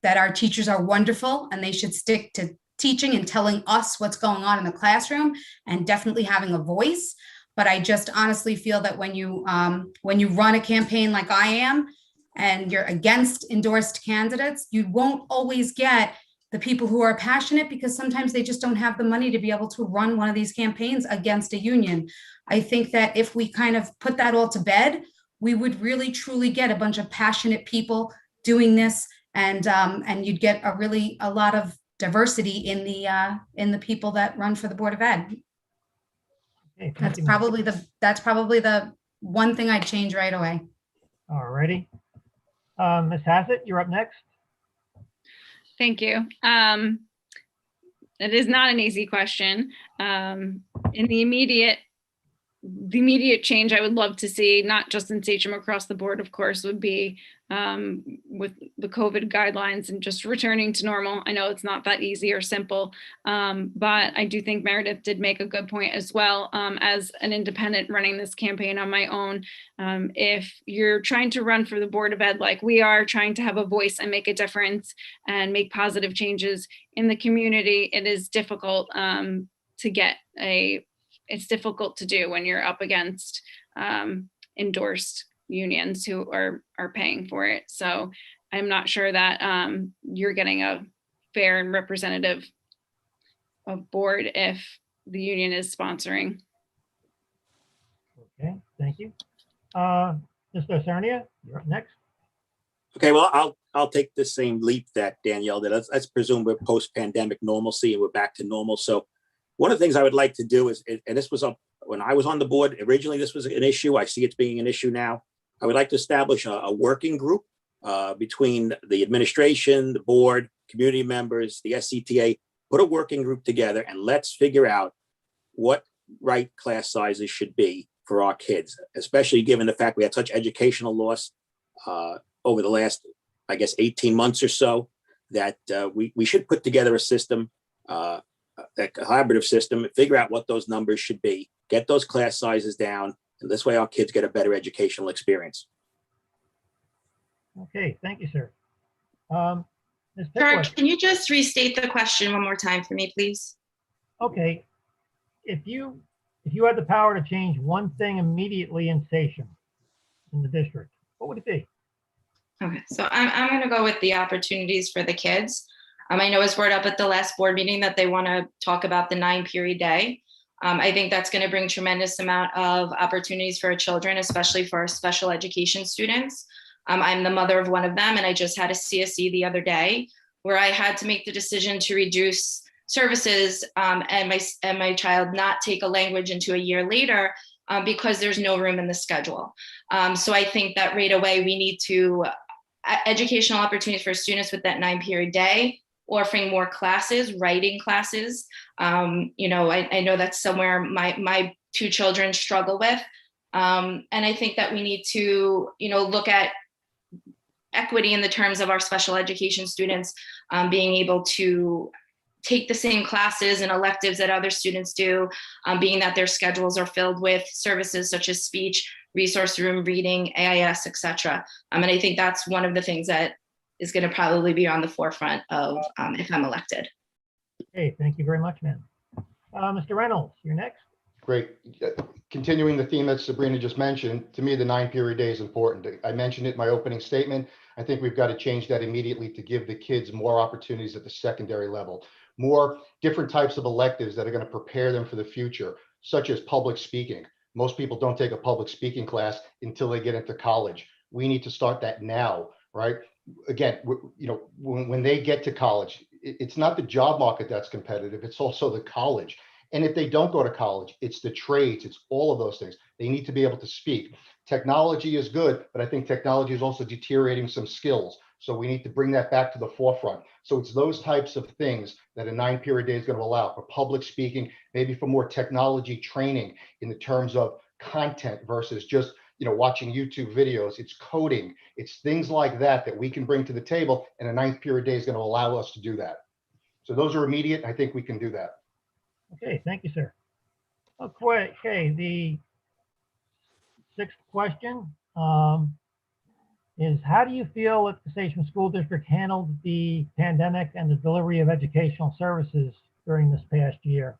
that our teachers are wonderful and they should stick to teaching and telling us what's going on in the classroom and definitely having a voice. But I just honestly feel that when you run a campaign like I am and you're against endorsed candidates, you won't always get the people who are passionate because sometimes they just don't have the money to be able to run one of these campaigns against a union. I think that if we kind of put that all to bed, we would really truly get a bunch of passionate people doing this, and you'd get a lot of diversity in the people that run for the Board of Ed. Okay, That's probably the one thing I'd change right away. All righty. Ms. Hassett, you're up next. Thank you. It is not an easy question. In the immediate change I would love to see, not just in Sachem, across the board, of course, would be with the COVID guidelines and just returning to normal. I know it's not that easy or simple, but I do think Meredith did make a good point as well. As an independent running this campaign on my own, if you're trying to run for the Board of Ed like we are, trying to have a voice and make a difference and make positive changes in the community, it is difficult to get it's difficult to do when you're up against endorsed unions who are paying for it. So I'm not sure that you're getting a fair and representative of board if the union is sponsoring. Okay, thank you. Mr. Cernia, you're up next. Okay, well, I'll take the same leap that Danielle did. Let's presume we're post-pandemic normalcy and we're back to normal. So one of the things I would like to do is, and this was when I was on the board, originally this was an issue. I see it's being an issue now. I would like to establish a working group between the administration, the board, community members, the SCTA, put a working group together and let's figure out what right class sizes should be for our kids, especially given the fact we had such educational loss over the last, I guess, 18 months or so, that we should put together a system, a collaborative system, and figure out what those numbers should be, get those class sizes down, and this way our kids get a better educational experience. Okay, thank you, sir. Ms. Sir, Pickwick. can you just restate the question one more time for me, please? Okay, if you had the power to change one thing immediately in Sachem, in the district, what would it be? Okay, so I'm going to go with the opportunities for the kids. I know it's brought up at the last board meeting that they want to talk about the 9-period day. I think that's going to bring tremendous amount of opportunities for our children, especially for our special education students. I'm the mother of one of them, and I just had a CSE the other day where I had to make the decision to reduce services and my child not take a language into a year later because there's no room in the schedule. So I think that right away we need to educational opportunities for students with that 9-period day, offering more classes, writing classes. I know that's somewhere my 2 children struggle with. And I think that we need to, look at equity in the terms of our special education students being able to take the same classes and electives that other students do, being that their schedules are filled with services such as speech, resource room, reading, AIS, etc. And I think that's one of the things that is going to probably be on the forefront of if I'm elected. Okay, thank you very much, ma'am. Mr. Reynolds, you're next. Great. Continuing the theme that Sabrina just mentioned, to me, the 9-period day is important. I mentioned it in my opening statement. I think we've got to change that immediately to give the kids more opportunities at the secondary level, more different types of electives that are going to prepare them for the future, such as public speaking. Most people don't take a public speaking class until they get into college. We need to start that now, right? Again, when they get to college, it's not the job market that's competitive, it's also the college. And if they don't go to college, it's the trades, it's all of those things. They need to be able to speak. Technology is good, but I think technology is also deteriorating some skills. So we need to bring that back to the forefront. So it's those types of things that a 9-period day is going to allow for public speaking, maybe for more technology training in the terms of content versus just watching YouTube videos. It's coding, it's things like that we can bring to the table, and a 9-period day is going to allow us to do that. So those are immediate. I think we can do that. Okay, thank you, sir. Okay, the 6th question is, how do you feel that the Sachem School District handled the pandemic and the delivery of educational services during this past year?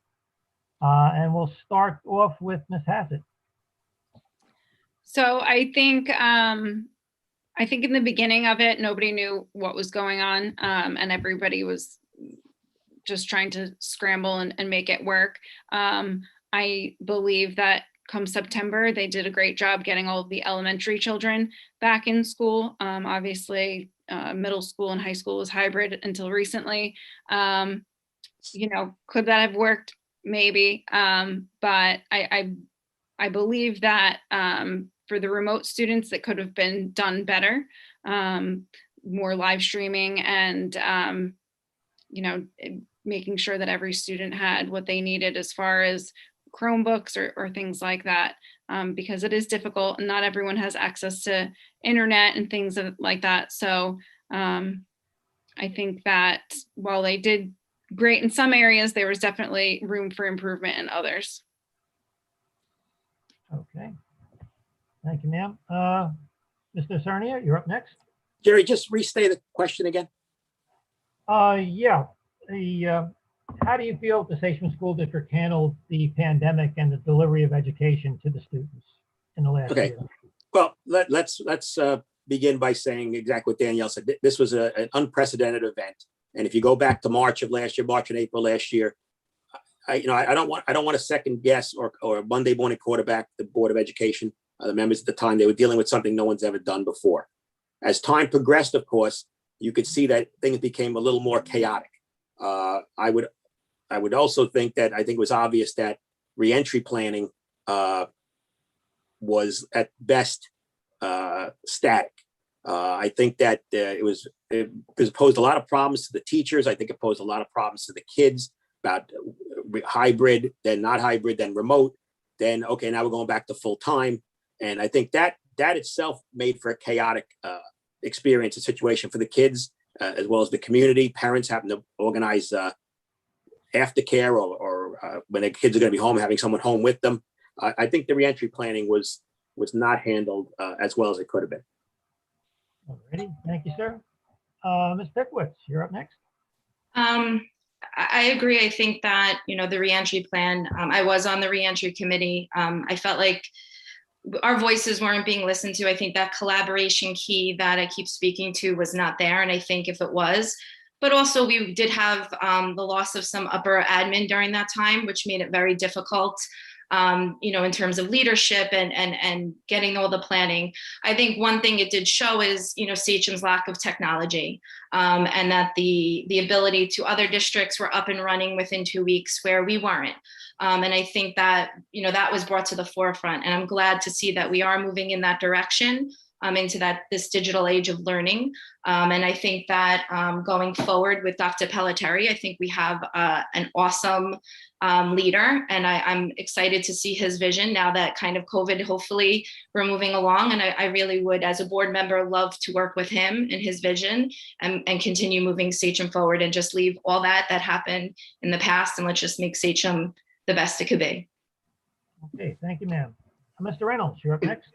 And we'll start off with Ms. Hassett. So I think in the beginning of it, nobody knew what was going on, and everybody was just trying to scramble and make it work. I believe that come September, they did a great job getting all of the elementary children back in school. Obviously, middle school and high school was hybrid until recently. Could that have worked? Maybe, but I believe that for the remote students that could have been done better, more live streaming and, making sure that every student had what they needed as far as Chromebooks or things like that, because it is difficult and not everyone has access to internet and things like that. So I think that while they did great in some areas, there was definitely room for improvement in others. Okay. Thank you, ma'am. Mr. Cernia, you're up next. Jerry, just restate the question again. Yeah. How do you feel the Sachem School District handled the pandemic and the delivery of education to the students in the last Okay. year? Well, let's begin by saying exactly what Danielle said. This was an unprecedented event, and if you go back to March of last year, March and April last year, I don't want to second guess or Monday morning quarterback the Board of Education, the members at the time. They were dealing with something no one's ever done before. As time progressed, of course, you could see that things became a little more chaotic. I would also think that I think it was obvious that reentry planning was at best static. I think that it posed a lot of problems to the teachers. I think it posed a lot of problems to the kids about hybrid, then not hybrid, then remote, then okay, now we're going back to full time. And I think that itself made for a chaotic experience and situation for the kids as well as the community. Parents having to organize aftercare or when their kids are going to be home, having someone home with them. I think the reentry planning was not handled as well as it could have been. Alrighty, thank you, sir. Ms. Pickwitz, you're up next. I agree. I think that, the reentry plan, I was on the reentry committee. I felt like our voices weren't being listened to. I think that collaboration key that I keep speaking to was not there. And I think if it was, but also we did have the loss of some upper admin during that time, which made it very difficult, in terms of leadership and getting all the planning. I think one thing it did show is, Sachem's lack of technology, and that the ability to other districts were up and running within 2 weeks where we weren't. And I think that, that was brought to the forefront, and I'm glad to see that we are moving in that direction, into this digital age of learning. And I think that going forward with Dr. Pelletieri, I think we have an awesome leader, and I'm excited to see his vision now that kind of COVID, hopefully we're moving along. And I really would, as a board member, love to work with him and his vision and continue moving Sachem forward and just leave all that happened in the past, and let's just make Sachem the best it could be. Okay, thank you, ma'am. Mr. Reynolds, you're up next.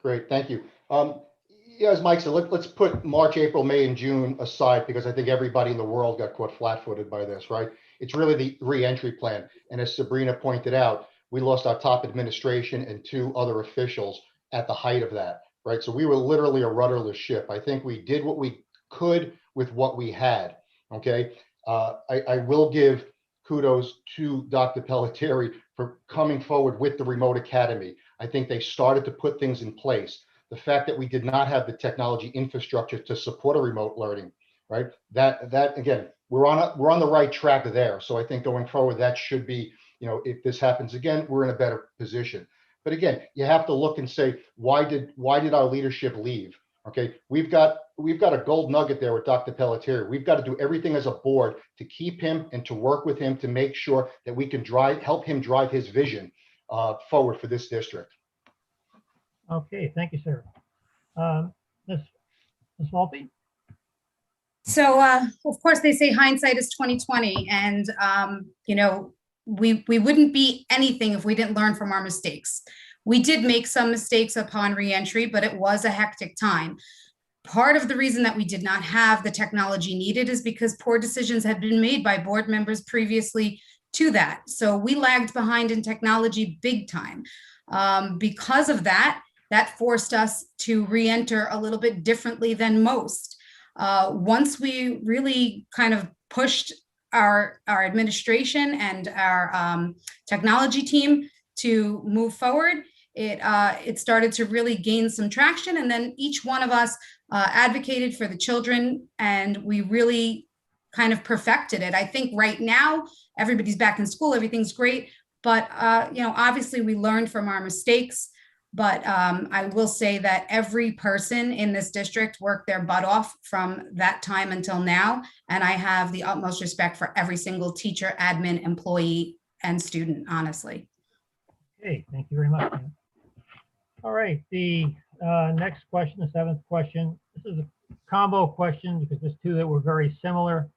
Great, thank you. Yeah, as Mike said, let's put March, April, May, and June aside because I think everybody in the world got caught flat-footed by this, right? It's really the re-entry plan. And as Sabrina pointed out, we lost our top administration and 2 other officials at the height of that, right? So we were literally a rudderless ship. I think we did what we could with what we had, okay? I will give kudos to Dr. Pelletieri for coming forward with the remote academy. I think they started to put things in place. The fact that we did not have the technology infrastructure to support a remote learning, right? That again, we're on the right track there. So I think going forward, that should be, if this happens again, we're in a better position. But again, you have to look and say, why did our leadership leave? Okay, we've got a gold nugget there with Dr. Pelletieri. We've got to do everything as a board to keep him and to work with him to make sure that we can help him drive his vision forward for this district. Okay, thank you, sir. Ms. Volpe? So, of course, they say hindsight is 20/20, and we wouldn't be anything if we didn't learn from our mistakes. We did make some mistakes upon reentry, but it was a hectic time. Part of the reason that we did not have the technology needed is because poor decisions had been made by board members previously to that. So we lagged behind in technology big time. Because of that forced us to re-enter a little bit differently than most. Once we really kind of pushed our administration and our technology team to move forward, it started to really gain some traction. And then each one of us advocated for the children, and we really kind of perfected it. I think right now, everybody's back in school, everything's great. But, obviously we learned from our mistakes. But I will say that every person in this district worked their butt off from that time until now. And I have the utmost respect for every single teacher, admin, employee, and student, honestly. Okay, thank you very much, ma'am. All right, the next question, the seventh question. This is a combo question because there's two that were very similar.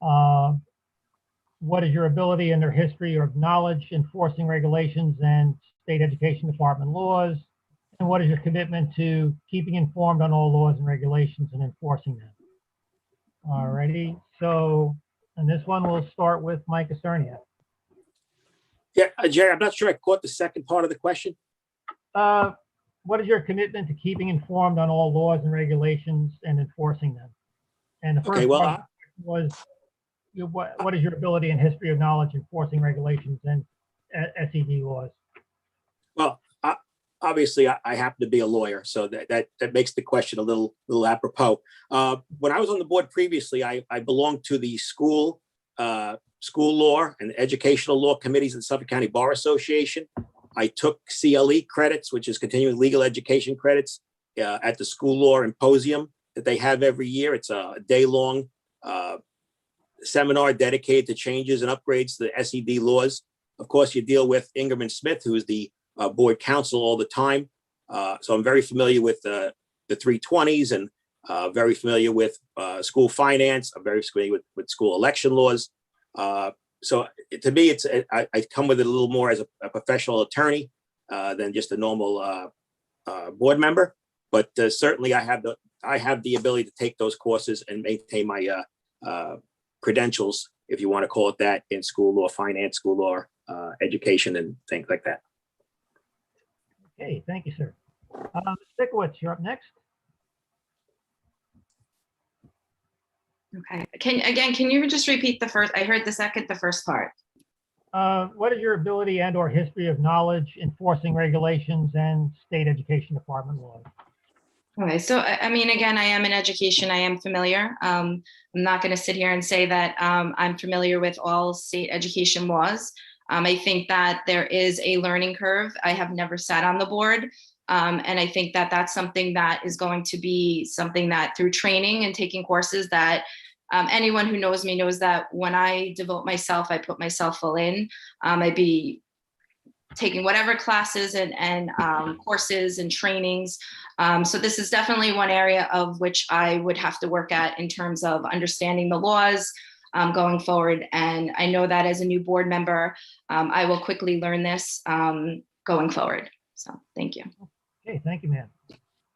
What is your ability and their history of knowledge enforcing regulations and state education department laws? And what is your commitment to keeping informed on all laws and regulations and enforcing them? All righty, so, and this one we'll start with Mike Esternia. Yeah, Jerry, I'm not sure I caught the second part of the question. What is your commitment to keeping informed on all laws and regulations and enforcing them? And the Okay, first well, part was, what is your ability and history of knowledge enforcing regulations and SED laws? Well, obviously, I happen to be a lawyer, so that makes the question a little apropos. When I was on the board previously, I belonged to the school law and educational law committees of the Suffolk County Bar Association. I took CLE credits, which is continuing legal education credits, at the school law symposium that they have every year. It's a day-long seminar dedicated to changes and upgrades to the SED laws. Of course, you deal with Ingram and Smith, who is the board counsel all the time. So I'm very familiar with the 320s and very familiar with school finance. I'm very familiar with school election laws. So to me, I come with it a little more as a professional attorney than just a normal board member. But certainly, I have the ability to take those courses and maintain my credentials, if you want to call it that, in school law, finance, school law, education, and things like that. Okay, thank you, sir. Ms. Sikowitz, you're up next. Okay. Can you just repeat the first? I heard the first part. What is your ability and or history of knowledge enforcing regulations and state education department laws? Okay, so I mean, again, I am in education. I am familiar. I'm not going to sit here and say that I'm familiar with all state education laws. I think that there is a learning curve. I have never sat on the board. And I think that that's something that is going to be something that through training and taking courses that anyone who knows me knows that when I devote myself, I put myself full in. I'd be taking whatever classes and courses and trainings. So this is definitely one area of which I would have to work at in terms of understanding the laws going forward. And I know that as a new board member, I will quickly learn this going forward. So thank you. Okay, thank you, ma'am.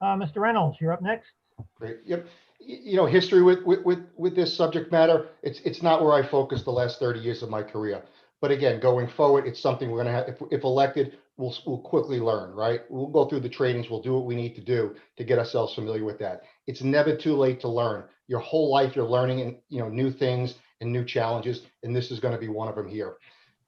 Mr. Reynolds, you're up next. Great. Yep. You know, history with this subject matter, it's not where I focused the last 30 years of my career. But again, going forward, it's something we're going to have, if elected, we'll quickly learn, right? We'll go through the trainings, we'll do what we need to do to get ourselves familiar with that. It's never too late to learn. Your whole life, you're learning and, you know, new things and new challenges, and this is going to be one of them here.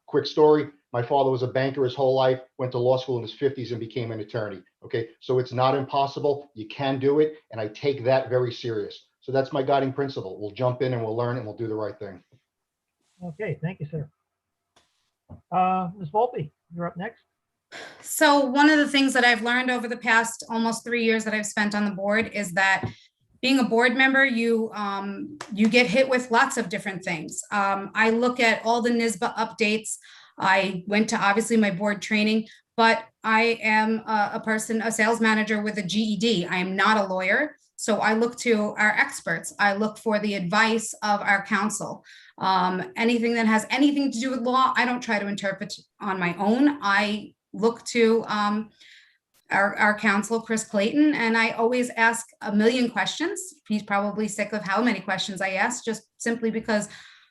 Quick story. My father was a banker his whole life, went to law school in his 50s and became an attorney. Okay, so it's not impossible. You can do it, and I take that very serious. So that's my guiding principle. We'll jump in and we'll learn and we'll do the right thing. Okay, thank you, sir. Ms. Volpe, you're up next. So one of the things that I've learned over the past almost 3 years that I've spent on the board is that being a board member, you get hit with lots of different things. I look at all the NISBA updates. I went to obviously my board training, but I am a sales manager with a GED. I am not a lawyer. So I look to our experts. I look for the advice of our counsel. Anything that has anything to do with law, I don't try to interpret on my own. I look to our counsel, Chris Clayton, and I always ask a million questions. He's probably sick of how many questions I ask, just simply because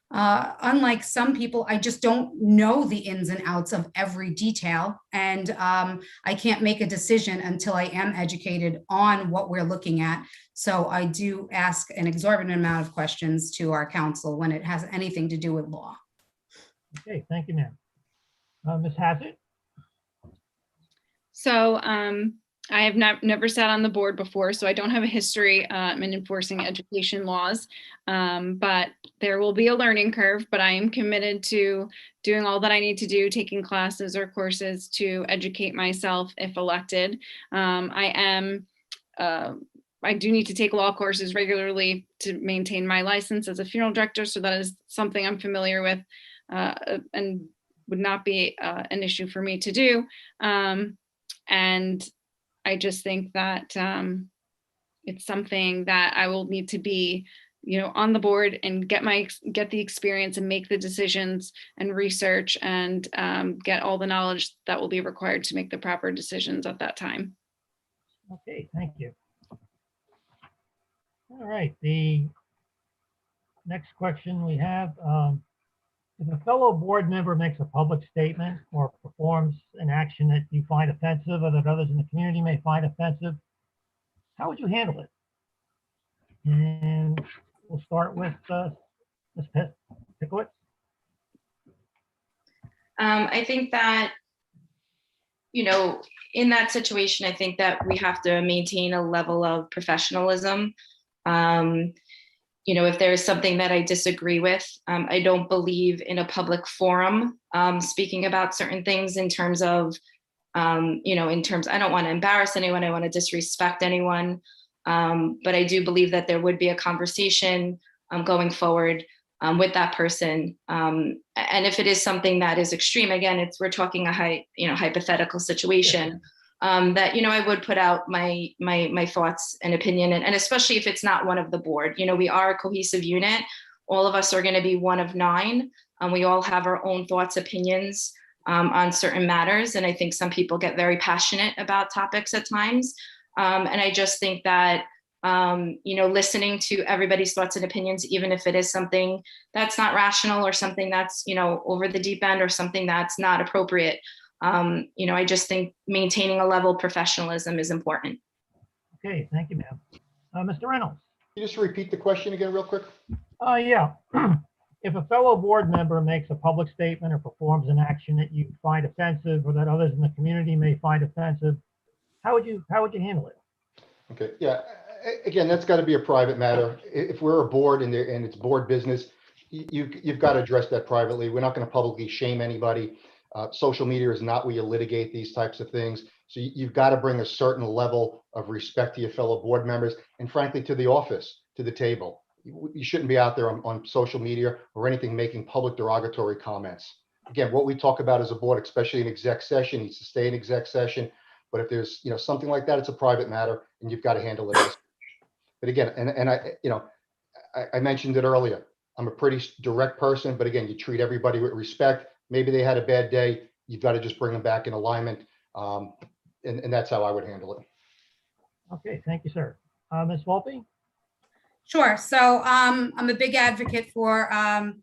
unlike some people, I just don't know the ins and outs of every detail. And I can't make a decision until I am educated on what we're looking at. So I do ask an exorbitant amount of questions to our counsel when it has anything to do with law. Okay, thank you, ma'am. Ms. Hazzard? So I have never sat on the board before, so I don't have a history in enforcing education laws. But there will be a learning curve, but I am committed to doing all that I need to do, taking classes or courses to educate myself if elected. I do need to take law courses regularly to maintain my license as a funeral director, so that is something I'm familiar with and would not be an issue for me to do. And I just think that it's something that I will need to be, on the board and get the experience and make the decisions and research and get all the knowledge that will be required to make the proper decisions at that time. Okay, thank you. All right, the next question we have, if a fellow board member makes a public statement or performs an action that you find offensive or that others in the community may find offensive, how would you handle it? And we'll start with Ms. Pickowitz. I think that, in that situation, I think that we have to maintain a level of professionalism. If there is something that I disagree with, I don't believe in a public forum speaking about certain things in terms of, I don't want to embarrass anyone, I want to disrespect anyone. But I do believe that there would be a conversation going forward with that person. And if it is something that is extreme, again, we're talking a hypothetical situation. That I would put out my thoughts and opinion, and especially if it's not one of the board. We are a cohesive unit. All of us are going to be one of 9. We all have our own thoughts, opinions on certain matters, and I think some people get very passionate about topics at times. And I just think that listening to everybody's thoughts and opinions, even if it is something that's not rational or something that's over the deep end or something that's not appropriate. I just think maintaining a level of professionalism is important. Okay, thank you, ma'am. Mr. Reynolds. Can you just repeat the question again real quick? Yeah. If a fellow board member makes a public statement or performs an action that you find offensive or that others in the community may find offensive, how would you handle it? Okay, yeah. Again, that's got to be a private matter. If we're a board and it's board business, you've got to address that privately. We're not going to publicly shame anybody. Social media is not where you litigate these types of things. So you've got to bring a certain level of respect to your fellow board members and frankly to the office, to the table. You shouldn't be out there on social media or anything making public derogatory comments. Again, what we talk about as a board, especially in exec session, needs to stay in exec session. But if there's something like that, it's a private matter and you've got to handle it. But again, and I mentioned it earlier, I'm a pretty direct person, but again, you treat everybody with respect. Maybe they had a bad day. You've got to just bring them back in alignment. And that's how I would handle it. Okay, thank you, sir. Ms. Volpe? Sure. So I'm a big advocate for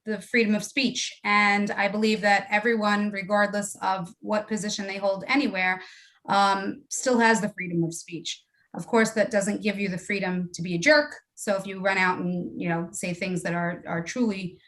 the freedom of speech. And I believe that everyone, regardless of what position they hold anywhere, still has the freedom of speech. Of course, that doesn't give you the freedom to be a jerk. So if you run out and say things that are truly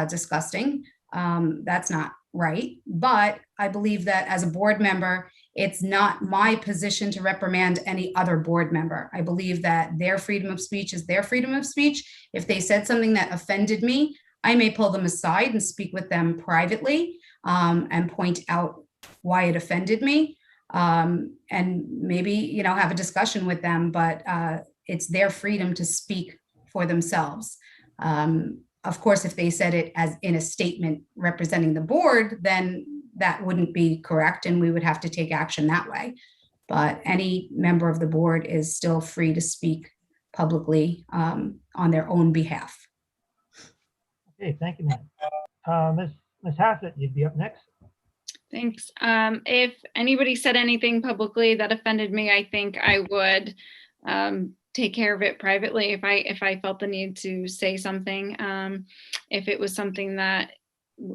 disgusting, that's not right. But I believe that as a board member, it's not my position to reprimand any other board member. I believe that their freedom of speech is their freedom of speech. If they said something that offended me, I may pull them aside and speak with them privately and point out why it offended me. And maybe, have a discussion with them, but it's their freedom to speak for themselves. Of course, if they said it as in a statement representing the board, then that wouldn't be correct and we would have to take action that way. But any member of the board is still free to speak publicly on their own behalf. Okay, thank you, ma'am. Ms. Hassett, you'd be up next. Thanks. If anybody said anything publicly that offended me, I think I would take care of it privately if I felt the need to say something. If it was something that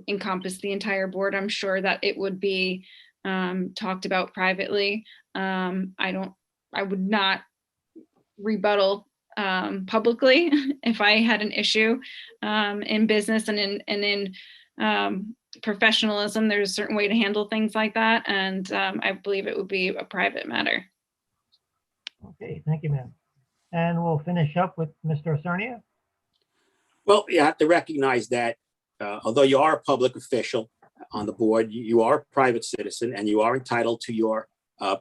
encompassed the entire board, I'm sure that it would be talked about privately. I would not rebuttal publicly if I had an issue in business and in professionalism. There's a certain way to handle things like that, and I believe it would be a private matter. Okay, thank you, ma'am. And we'll finish up with Mr. Cernia. Well, you have to recognize that although you are a public official on the board, you are a private citizen and you are entitled to your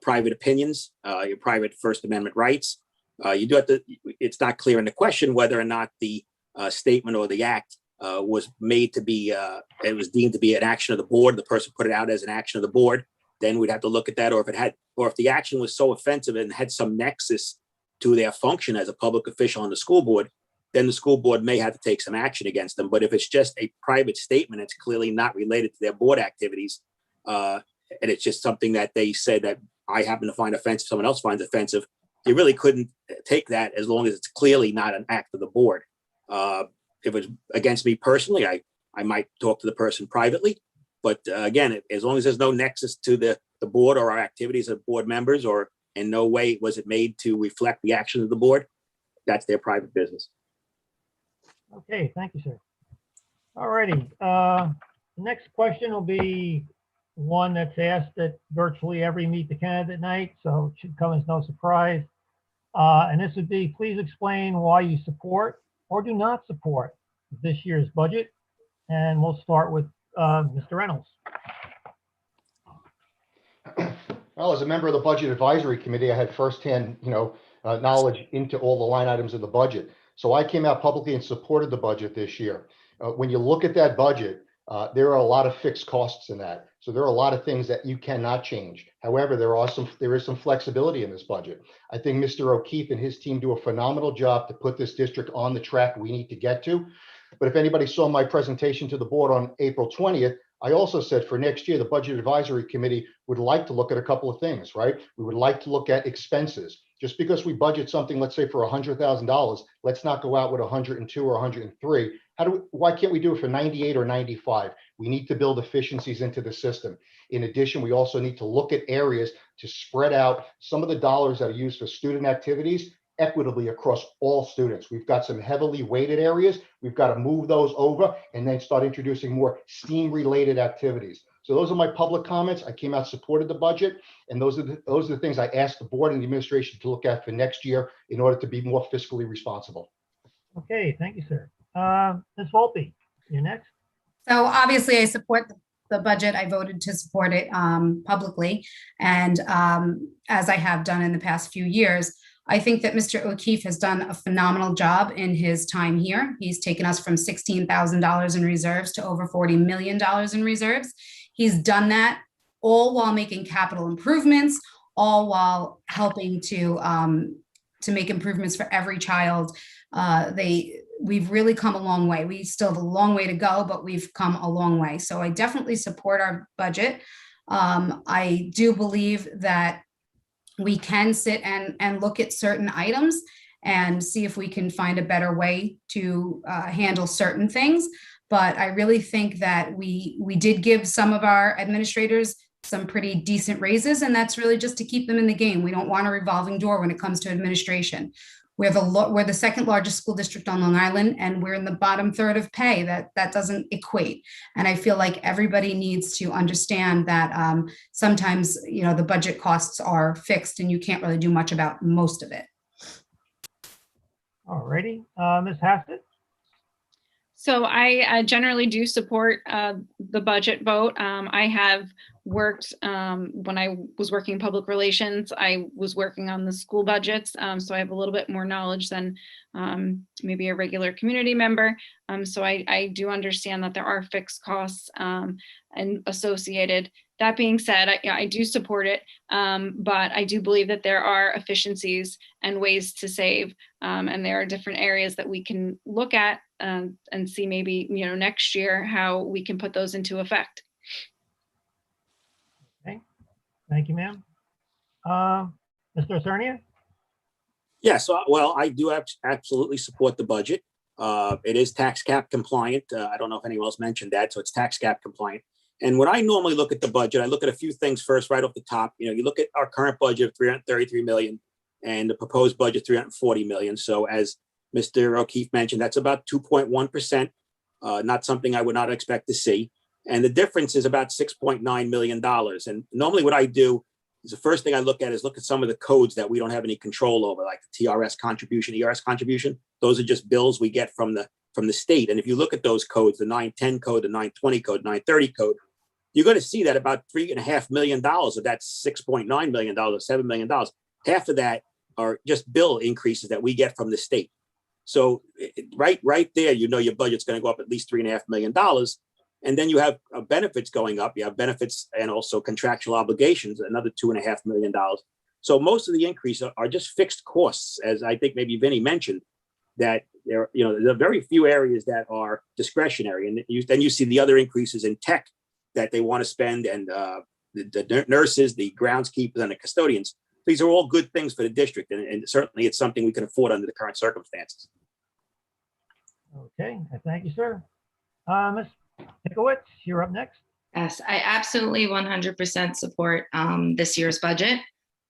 private opinions, your private First Amendment rights. You do have to, it's not clear in the question whether or not the statement or the act was made to be, it was deemed to be an action of the board. The person put it out as an action of the board. Then we'd have to look at that, or if it had, or if the action was so offensive and had some nexus to their function as a public official on the school board, then the school board may have to take some action against them. But if it's just a private statement, it's clearly not related to their board activities. And it's just something that they said that I happen to find offensive, someone else finds offensive. You really couldn't take that as long as it's clearly not an act of the board. If it's against me personally, I might talk to the person privately. But again, as long as there's no nexus to the board or our activities of board members, or in no way was it made to reflect the actions of the board, that's their private business. Okay, thank you, sir. All righty. The next question will be one that's asked at virtually every Meet the Candidate night, so it should come as no surprise. And this would be, please explain why you support or do not support this year's budget. And we'll start with Mr. Reynolds. Well, as a member of the Budget Advisory Committee, I had firsthand, knowledge into all the line items of the budget. So I came out publicly and supported the budget this year. When you look at that budget, there are a lot of fixed costs in that. So there are a lot of things that you cannot change. However, there is some flexibility in this budget. I think Mr. O'Keefe and his team do a phenomenal job to put this district on the track we need to get to. But if anybody saw my presentation to the board on April 20th, I also said for next year, the Budget Advisory Committee would like to look at a couple of things, right? We would like to look at expenses. Just because we budget something, let's say for $100,000, let's not go out with 102 or 103. Why can't we do it for 98 or 95? We need to build efficiencies into the system. In addition, we also need to look at areas to spread out some of the dollars that are used for student activities equitably across all students. We've got some heavily weighted areas. We've got to move those over and then start introducing more STEAM related activities. So those are my public comments. I came out, supported the budget, and those are the things I asked the board and the administration to look at for next year in order to be more fiscally responsible. Okay, thank you, sir. Ms. Volpe, you're next. So obviously I support the budget. I voted to support it publicly. And as I have done in the past few years, I think that Mr. O'Keefe has done a phenomenal job in his time here. He's taken us from $16,000 in reserves to over $40 million in reserves. He's done that all while making capital improvements, all while helping to make improvements for every child. We've really come a long way. We still have a long way to go, but we've come a long way. So I definitely support our budget. I do believe that we can sit and look at certain items and see if we can find a better way to handle certain things. But I really think that we did give some of our administrators some pretty decent raises, and that's really just to keep them in the game. We don't want a revolving door when it comes to administration. We're the second largest school district on Long Island, and we're in the bottom third of pay. That doesn't equate. And I feel like everybody needs to understand that sometimes, the budget costs are fixed and you can't really do much about most of it. All righty, Ms. Hassett. So I generally do support the budget vote. I have worked, when I was working public relations, I was working on the school budgets. So I have a little bit more knowledge than maybe a regular community member. So I do understand that there are fixed costs and associated. That being said, I do support it, but I do believe that there are efficiencies and ways to save, and there are different areas that we can look at and see maybe next year how we can put those into effect. Okay, thank you, ma'am. Mr. Cernia? Yes, well, I do absolutely support the budget. It is tax cap compliant. I don't know if anyone else mentioned that, so it's tax cap compliant. And when I normally look at the budget, I look at a few things first right off the top. You look at our current budget of $333 million and the proposed budget $340 million. So as Mr. O'Keefe mentioned, that's about 2.1%, not something I would not expect to see. And the difference is about $6.9 million. And normally what I do the first thing I look at is look at some of the codes that we don't have any control over, like the TRS contribution, ERS contribution. Those are just bills we get from the state. And if you look at those codes, the 910 code, the 920 code, 930 code, you're going to see that about $3.5 million of that $6.9 million, $7 million, half of that are just bill increases that we get from the state. So right there, you know your budget's going to go up at least $3.5 million. And then you have benefits going up. You have benefits and also contractual obligations, another $2.5 million. So most of the increase are just fixed costs, as I think maybe Vinny mentioned, that there are very few areas that are discretionary. And then you see the other increases in tech that they want to spend, and the nurses, the groundskeepers, and the custodians. These are all good things for the district, and certainly it's something we can afford under the current circumstances. Okay, thank you, sir. Ms. Pickowicz, you're up next. Yes, I absolutely 100% support this year's budget.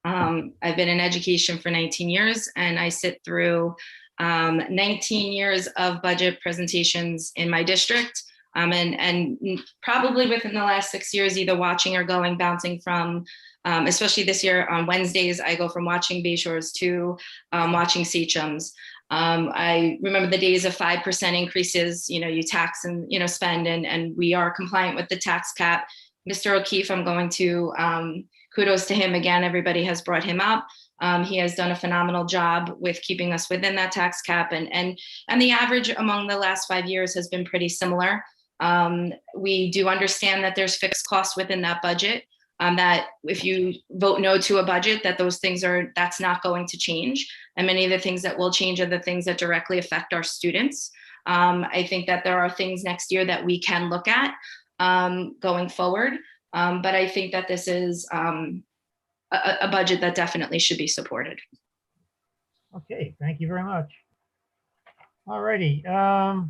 I've been in education for 19 years, and I sit through 19 years of budget presentations in my district. And probably within the last 6 years, either watching or bouncing from, especially this year on Wednesdays, I go from watching Bayshores to watching Sachems. I remember the days of 5% increases, you tax and, spend, and we are compliant with the tax cap. Mr. O'Keefe, I'm going to, kudos to him again. Everybody has brought him up. He has done a phenomenal job with keeping us within that tax cap, and the average among the last 5 years has been pretty similar. We do understand that there's fixed costs within that budget, that if you vote no to a budget, that's not going to change. And many of the things that will change are the things that directly affect our students. I think that there are things next year that we can look at going forward. But I think that this is a budget that definitely should be supported. Okay, thank you very much. All righty. I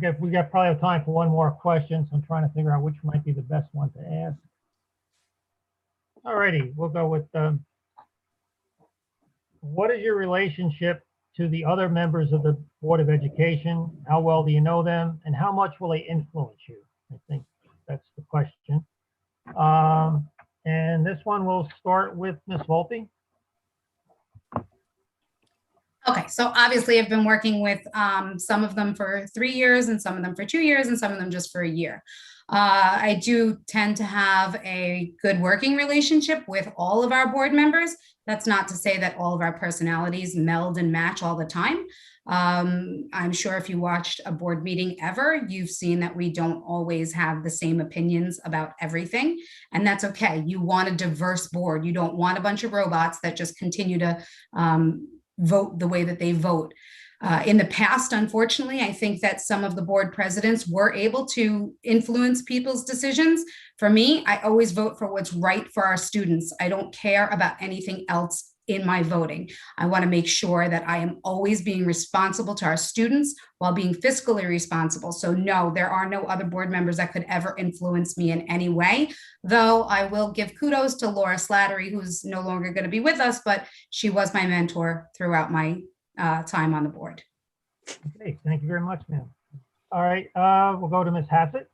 guess we probably have time for one more question, so I'm trying to figure out which might be the best one to ask. All righty, we'll go with what is your relationship to the other members of the Board of Education? How well do you know them, and how much will they influence you? I think that's the question. And this one will start with Ms. Volpe. Okay, so obviously I've been working with some of them for 3 years, and some of them for 2 years, and some of them just for a year. I do tend to have a good working relationship with all of our board members. That's not to say that all of our personalities meld and match all the time. I'm sure if you watched a board meeting ever, you've seen that we don't always have the same opinions about everything, and that's okay. You want a diverse board. You don't want a bunch of robots that just continue to vote the way that they vote. In the past, unfortunately, I think that some of the board presidents were able to influence people's decisions. For me, I always vote for what's right for our students. I don't care about anything else in my voting. I want to make sure that I am always being responsible to our students while being fiscally responsible. So no, there are no other board members that could ever influence me in any way, though I will give kudos to Laura Slattery, who's no longer going to be with us, but she was my mentor throughout my time on the board. Okay, thank you very much, ma'am. All right, we'll go to Ms. Hassett.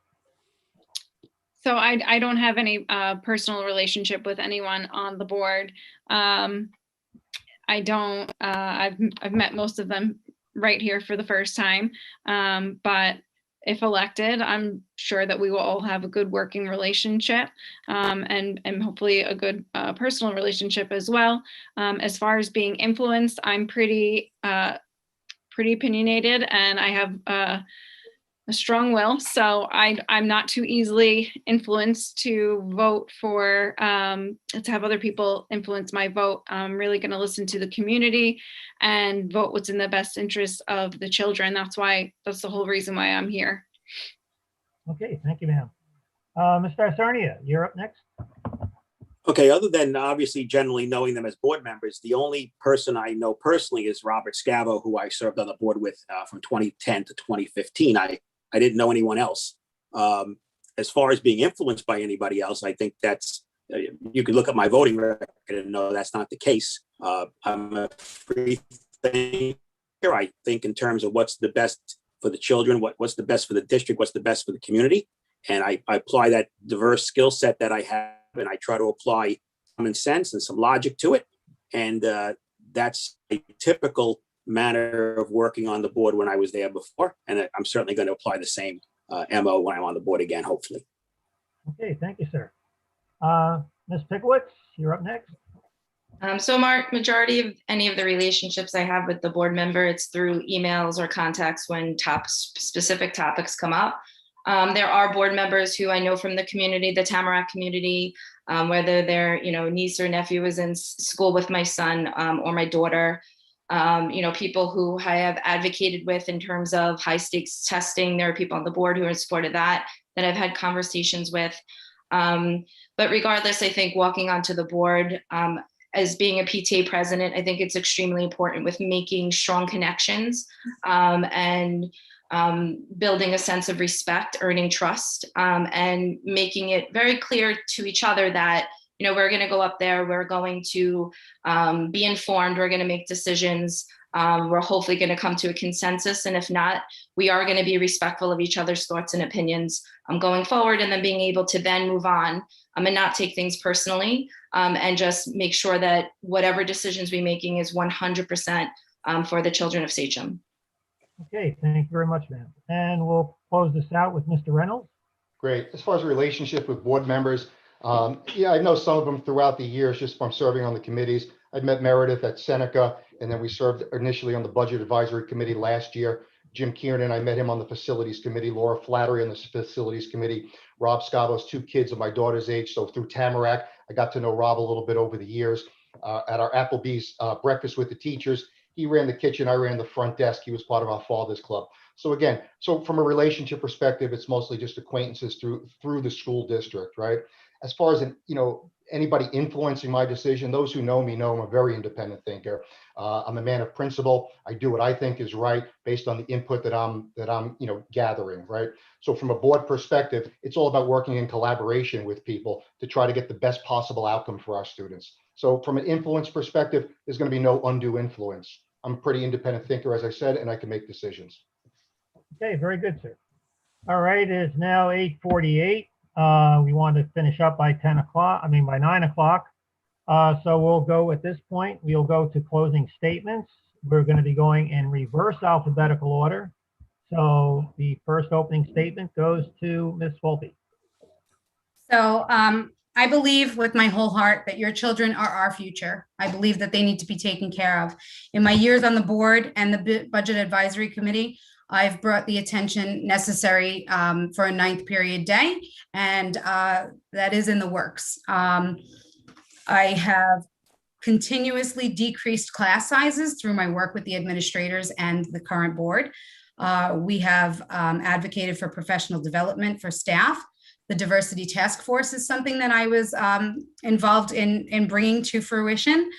So I don't have any personal relationship with anyone on the board. I've met most of them right here for the first time. But if elected, I'm sure that we will all have a good working relationship, and hopefully a good personal relationship as well. As far as being influenced, I'm pretty opinionated, and I have a strong will, so I'm not too easily influenced to vote for, to have other people influence my vote. I'm really going to listen to the community and vote what's in the best interest of the children. That's the whole reason why I'm here. Okay, thank you, ma'am. Mr. Sarnia, you're up next. Okay, other than obviously generally knowing them as board members, the only person I know personally is Robert Scavo, who I served on the board with from 2010 to 2015. I didn't know anyone else. As far as being influenced by anybody else, I think that's, you could look at my voting record and know that's not the case. I'm a free thinker. I think in terms of what's the best for the children, what's the best for the district, what's the best for the community. And I apply that diverse skill set that I have, and I try to apply common sense and some logic to it. And that's a typical manner of working on the board when I was there before. And I'm certainly going to apply the same MO when I'm on the board again, hopefully. Okay, thank you, sir. Ms. Pickowitz, you're up next. So Mark, majority of any of the relationships I have with the board member, it's through emails or contacts when specific topics come up. There are board members who I know from the community, the Tamarack community, whether their niece or nephew is in school with my son or my daughter. People who I have advocated with in terms of high stakes testing. There are people on the board who are in support of that I've had conversations with. But regardless, I think walking onto the board as being a PTA president, I think it's extremely important with making strong connections and building a sense of respect, earning trust, and making it very clear to each other that we're going to go up there, we're going to be informed, we're going to make decisions, we're hopefully going to come to a consensus, and if not, we are going to be respectful of each other's thoughts and opinions going forward, and then being able to then move on and not take things personally, and just make sure that whatever decisions we're making is 100% for the children of Sachem. Okay, thank you very much, ma'am. And we'll close this out with Mr. Reynolds. Great. As far as relationship with board members, yeah, I know some of them throughout the years just from serving on the committees. I'd met Meredith at Seneca, and then we served initially on the Budget Advisory Committee last year. Jim Kiernan, I met him on the Facilities Committee. Laura Flattery on the Facilities Committee. Rob Scavo's 2 kids of my daughter's age. So through Tamarack, I got to know Rob a little bit over the years. At our Applebee's breakfast with the teachers, he ran the kitchen, I ran the front desk. He was part of our Fathers Club. So again, from a relationship perspective, it's mostly just acquaintances through the school district, right? As far as anybody influencing my decision, those who know me know I'm a very independent thinker. I'm a man of principle. I do what I think is right based on the input that I'm gathering, right? So from a board perspective, it's all about working in collaboration with people to try to get the best possible outcome for our students. So from an influence perspective, there's going to be no undue influence. I'm a pretty independent thinker, as I said, and I can make decisions. Okay, very good, sir. All right, it is now 8:48. We want to finish up by 10 o'clock, by 9 o'clock. So we'll go at this point, we'll go to closing statements. We're going to be going in reverse alphabetical order. So the first opening statement goes to Ms. Volpe. So I believe with my whole heart that your children are our future. I believe that they need to be taken care of. In my years on the board and the Budget Advisory Committee, I've brought the attention necessary for a 9th period day, and that is in the works. I have continuously decreased class sizes through my work with the administrators and the current board. We have advocated for professional development for staff. The diversity task force is something that I was involved in bringing to fruition.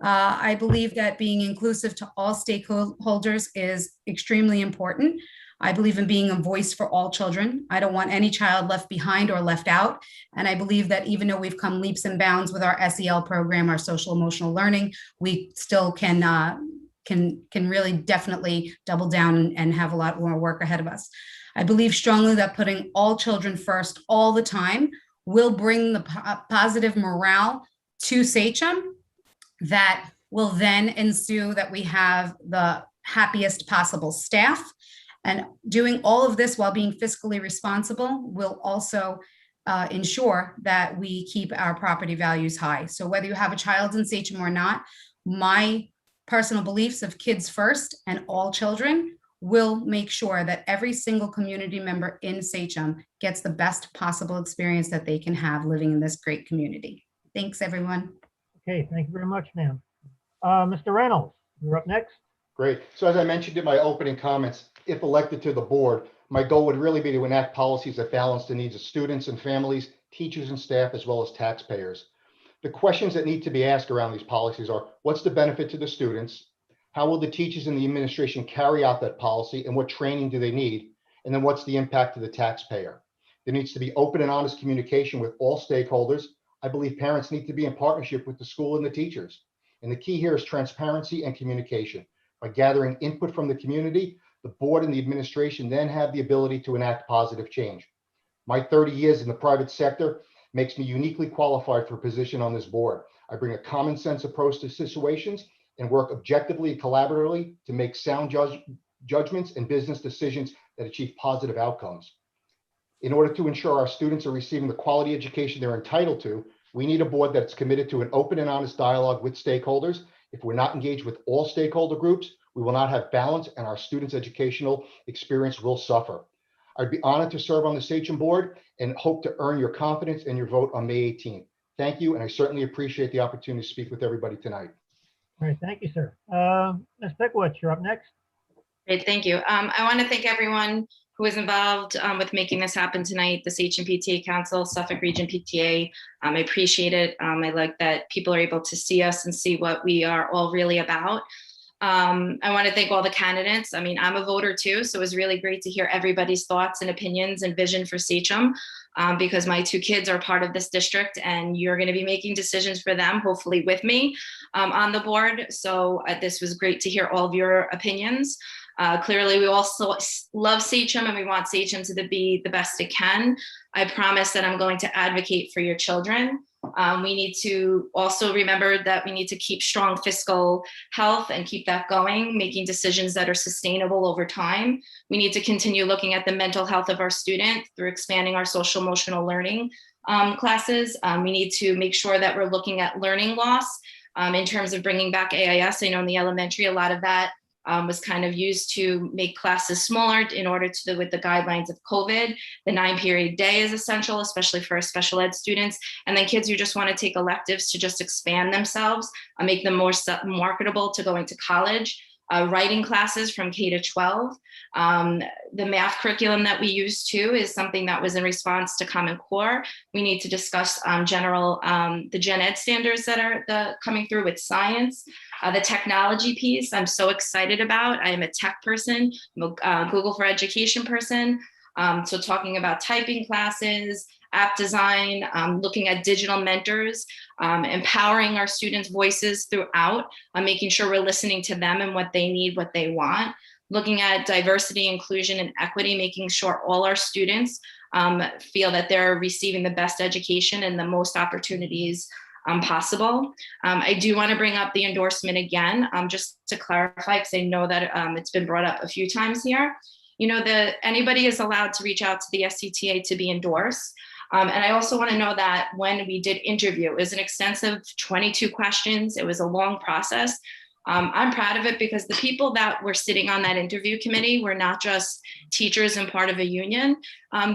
I believe that being inclusive to all stakeholders is extremely important. I believe in being a voice for all children. I don't want any child left behind or left out. And I believe that even though we've come leaps and bounds with our SEL program, our social emotional learning, we still can really definitely double down and have a lot more work ahead of us. I believe strongly that putting all children first all the time will bring the positive morale to Sachem that will then ensue that we have the happiest possible staff. And doing all of this while being fiscally responsible will also ensure that we keep our property values high. So whether you have a child in Sachem or not, my personal beliefs of kids first and all children will make sure that every single community member in Sachem gets the best possible experience that they can have living in this great community. Thanks, everyone. Okay, thank you very much, ma'am. Mr. Reynolds, you're up next. Great. So as I mentioned in my opening comments, if elected to the board, my goal would really be to enact policies that balance the needs of students and families, teachers and staff, as well as taxpayers. The questions that need to be asked around these policies are, what's the benefit to the students? How will the teachers and the administration carry out that policy, and what training do they need? And then what's the impact to the taxpayer? There needs to be open and honest communication with all stakeholders. I believe parents need to be in partnership with the school and the teachers. And the key here is transparency and communication. By gathering input from the community, The board and the administration then have the ability to enact positive change. My 30 years in the private sector makes me uniquely qualified for a position on this board. I bring a common sense approach to situations and work objectively and collaboratively to make sound judgments and business decisions that achieve positive outcomes. In order to ensure our students are receiving the quality education they're entitled to, we need a board that's committed to an open and honest dialogue with stakeholders. If we're not engaged with all stakeholder groups, we will not have balance and our students' educational experience will suffer. I'd be honored to serve on the Sachem board and hope to earn your confidence and your vote on May 18th. Thank you, and I certainly appreciate the opportunity to speak with everybody tonight. All right, thank you, sir. Ms. Pickowicz, you're up next. Great, thank you. I want to thank everyone who was involved with making this happen tonight, the Sachem PTA Council, Suffolk Region PTA. I appreciate it. I like that people are able to see us and see what we are all really about. I want to thank all the candidates. I mean, I'm a voter too, so it was really great to hear everybody's thoughts and opinions and vision for Sachem, because my two kids are part of this district and you're going to be making decisions for them, hopefully with me on the board. So this was great to hear all of your opinions. Clearly, we also love Sachem and we want Sachem to be the best it can. I promise that I'm going to advocate for your children. We need to also remember that we need to keep strong fiscal health and keep that going, making decisions that are sustainable over time. We need to continue looking at the mental health of our students through expanding our social emotional learning classes. We need to make sure that we're looking at learning loss in terms of bringing back AIS. I know in the elementary, a lot of that was kind of used to make classes smaller in order to, with the guidelines of COVID. The 9-period day is essential, especially for our special ed students. And then kids who just want to take electives to just expand themselves, make them more marketable to going to college. Writing classes from K to 12. The math curriculum that we use too is something that was in response to Common Core. We need to discuss the gen ed standards that are coming through with science. The technology piece I'm so excited about. I am a tech person, I'm a Google for Education person. So talking about typing classes, app design, looking at digital mentors, empowering our students' voices throughout, making sure we're listening to them and what they need, what they want, looking at diversity, inclusion, and equity, making sure all our students feel that they're receiving the best education and the most opportunities possible. I do want to bring up the endorsement again, just to clarify, because I know that it's been brought up a few times here. You know, anybody is allowed to reach out to the SCTA to be endorsed. And I also want to know that when we did interview, it was an extensive 22 questions. It was a long process. I'm proud of it because the people that were sitting on that interview committee were not just teachers and part of a union.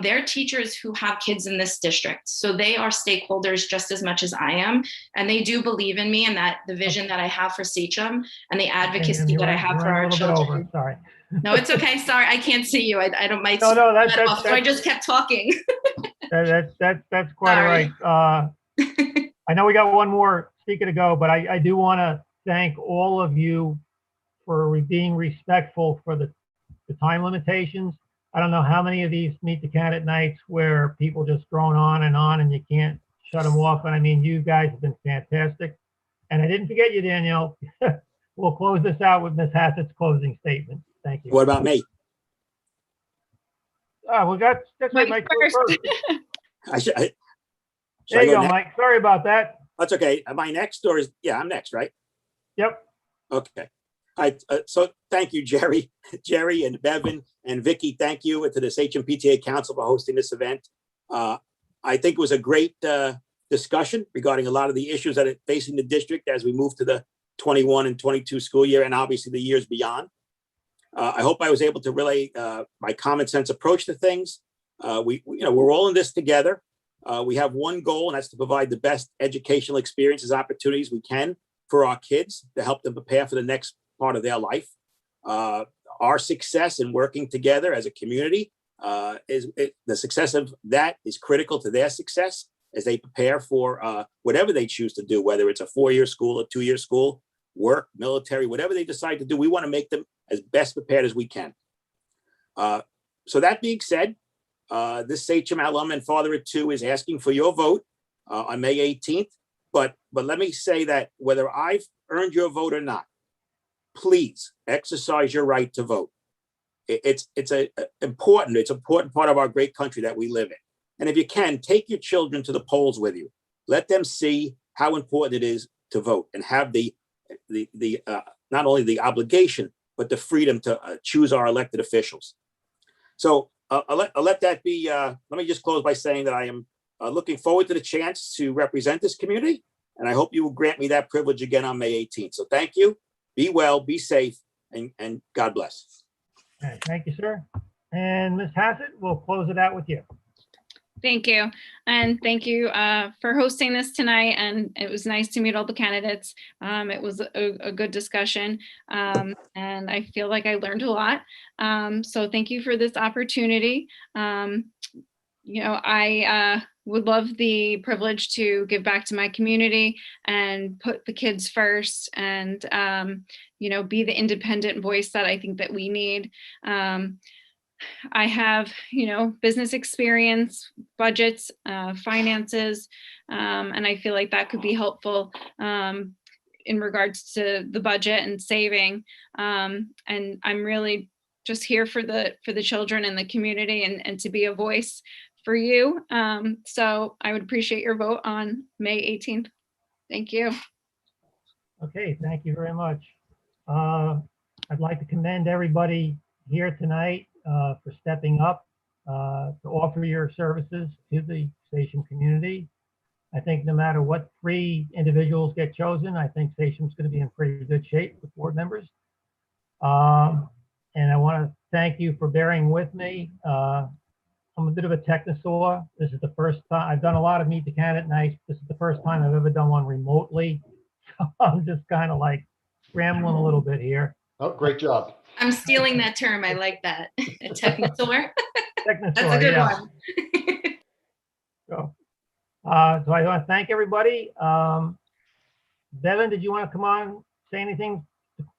They're teachers who have kids in this district. So they are stakeholders just as much as I am. And they do believe in me and that the vision that I have for Sachem and the advocacy that I have for our children. Sorry. No, it's okay. Sorry, I can't see you. I don't might. No, so I just kept talking. That's quite all right. I know we got one more speaker to go, but I do want to thank all of you for being respectful for the time limitations. I don't know how many of these meet the candidate nights where people just drone on and you can't shut them off. And I mean, you guys have been fantastic. And I didn't forget you, Danielle. We'll close this out with Ms. Hassett's closing statement. Thank you. What about me? We got Mike first. There you go, next? Mike. Sorry about that. That's okay. Am I next or yeah, I'm next, right? Yep. Okay. So thank you, Jerry and Bevan and Vicky. Thank you to the Sachem PTA Council for hosting this event. I think it was a great discussion regarding a lot of the issues that are facing the district as we move to the 21 and 22 school year and obviously the years beyond. I hope I was able to relay my common sense approach to things. We're all in this together. We have one goal, and that's to provide the best educational experiences, opportunities we can for our kids to help them prepare for the next part of their life. Our success in working together as a community the success of that is critical to their success as they prepare for whatever they choose to do, whether it's a 4-year school, a 2-year school, work, military, whatever they decide to do. We want to make them as best prepared as we can. So that being said, this Sachem alum and father of 2 is asking for your vote on May 18th. But let me say that whether I've earned your vote or not, please exercise your right to vote. it's a important, it's an important part of our great country that we live in. And if you can, take your children to the polls with you. Let them see how important it is to vote and have the not only the obligation, but the freedom to choose our elected officials. So I'll let that be. Let me just close by saying that I am looking forward to the chance to represent this community. And I hope you will grant me that privilege again on May 18th. So thank you. Be well, be safe, and God bless. All right, thank you, sir. And Ms. Hassett, we'll close it out with you. Thank you. And thank you for hosting this tonight. And it was nice to meet all the candidates. It was a good discussion. And I feel like I learned a lot. So thank you for this opportunity. You know, I would love the privilege to give back to my community and put the kids first and, you know, be the independent voice that I think that we need. I have, you know, business experience, budgets, finances, and I feel like that could be helpful in regards to the budget and saving. And I'm really just here for the children and the community and to be a voice for you. So I would appreciate your vote on May 18th. Thank you. Okay, thank you very much. I'd like to commend everybody here tonight for stepping up to offer your services to the Sachem community. I think no matter what 3 individuals get chosen, I think Sachem's going to be in pretty good shape with board members. And I want to thank you for bearing with me. I'm a bit of a technosaur. This is the first time I've done a lot of Meet the Candidate nights. This is the first time I've ever done one remotely. So I'm just kind of like scrambling a little bit here. Oh, great job. I'm stealing that term. I like that. A technosaur. Technosaur, That's a good yeah. one. So I want to thank everybody. Devin, did you want to come on, say anything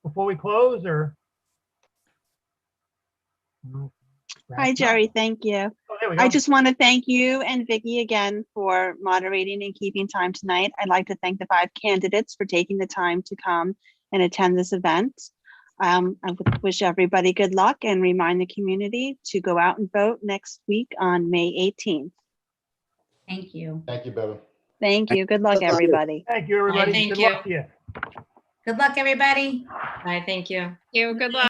before we close, or? Hi, Jerry. Thank you. Oh, there we go. I just want to thank you and Vicky again for moderating and keeping time tonight. I'd like to thank the 5 candidates for taking the time to come and attend this event. I would wish everybody good luck and remind the community to go out and vote next week on May 18th. Thank you. Thank you, Bevan. Thank you. Good luck, everybody. Thank you, everybody. Thank Good you. luck to you. Good luck, everybody. Bye. Thank you. Thank you. Good luck.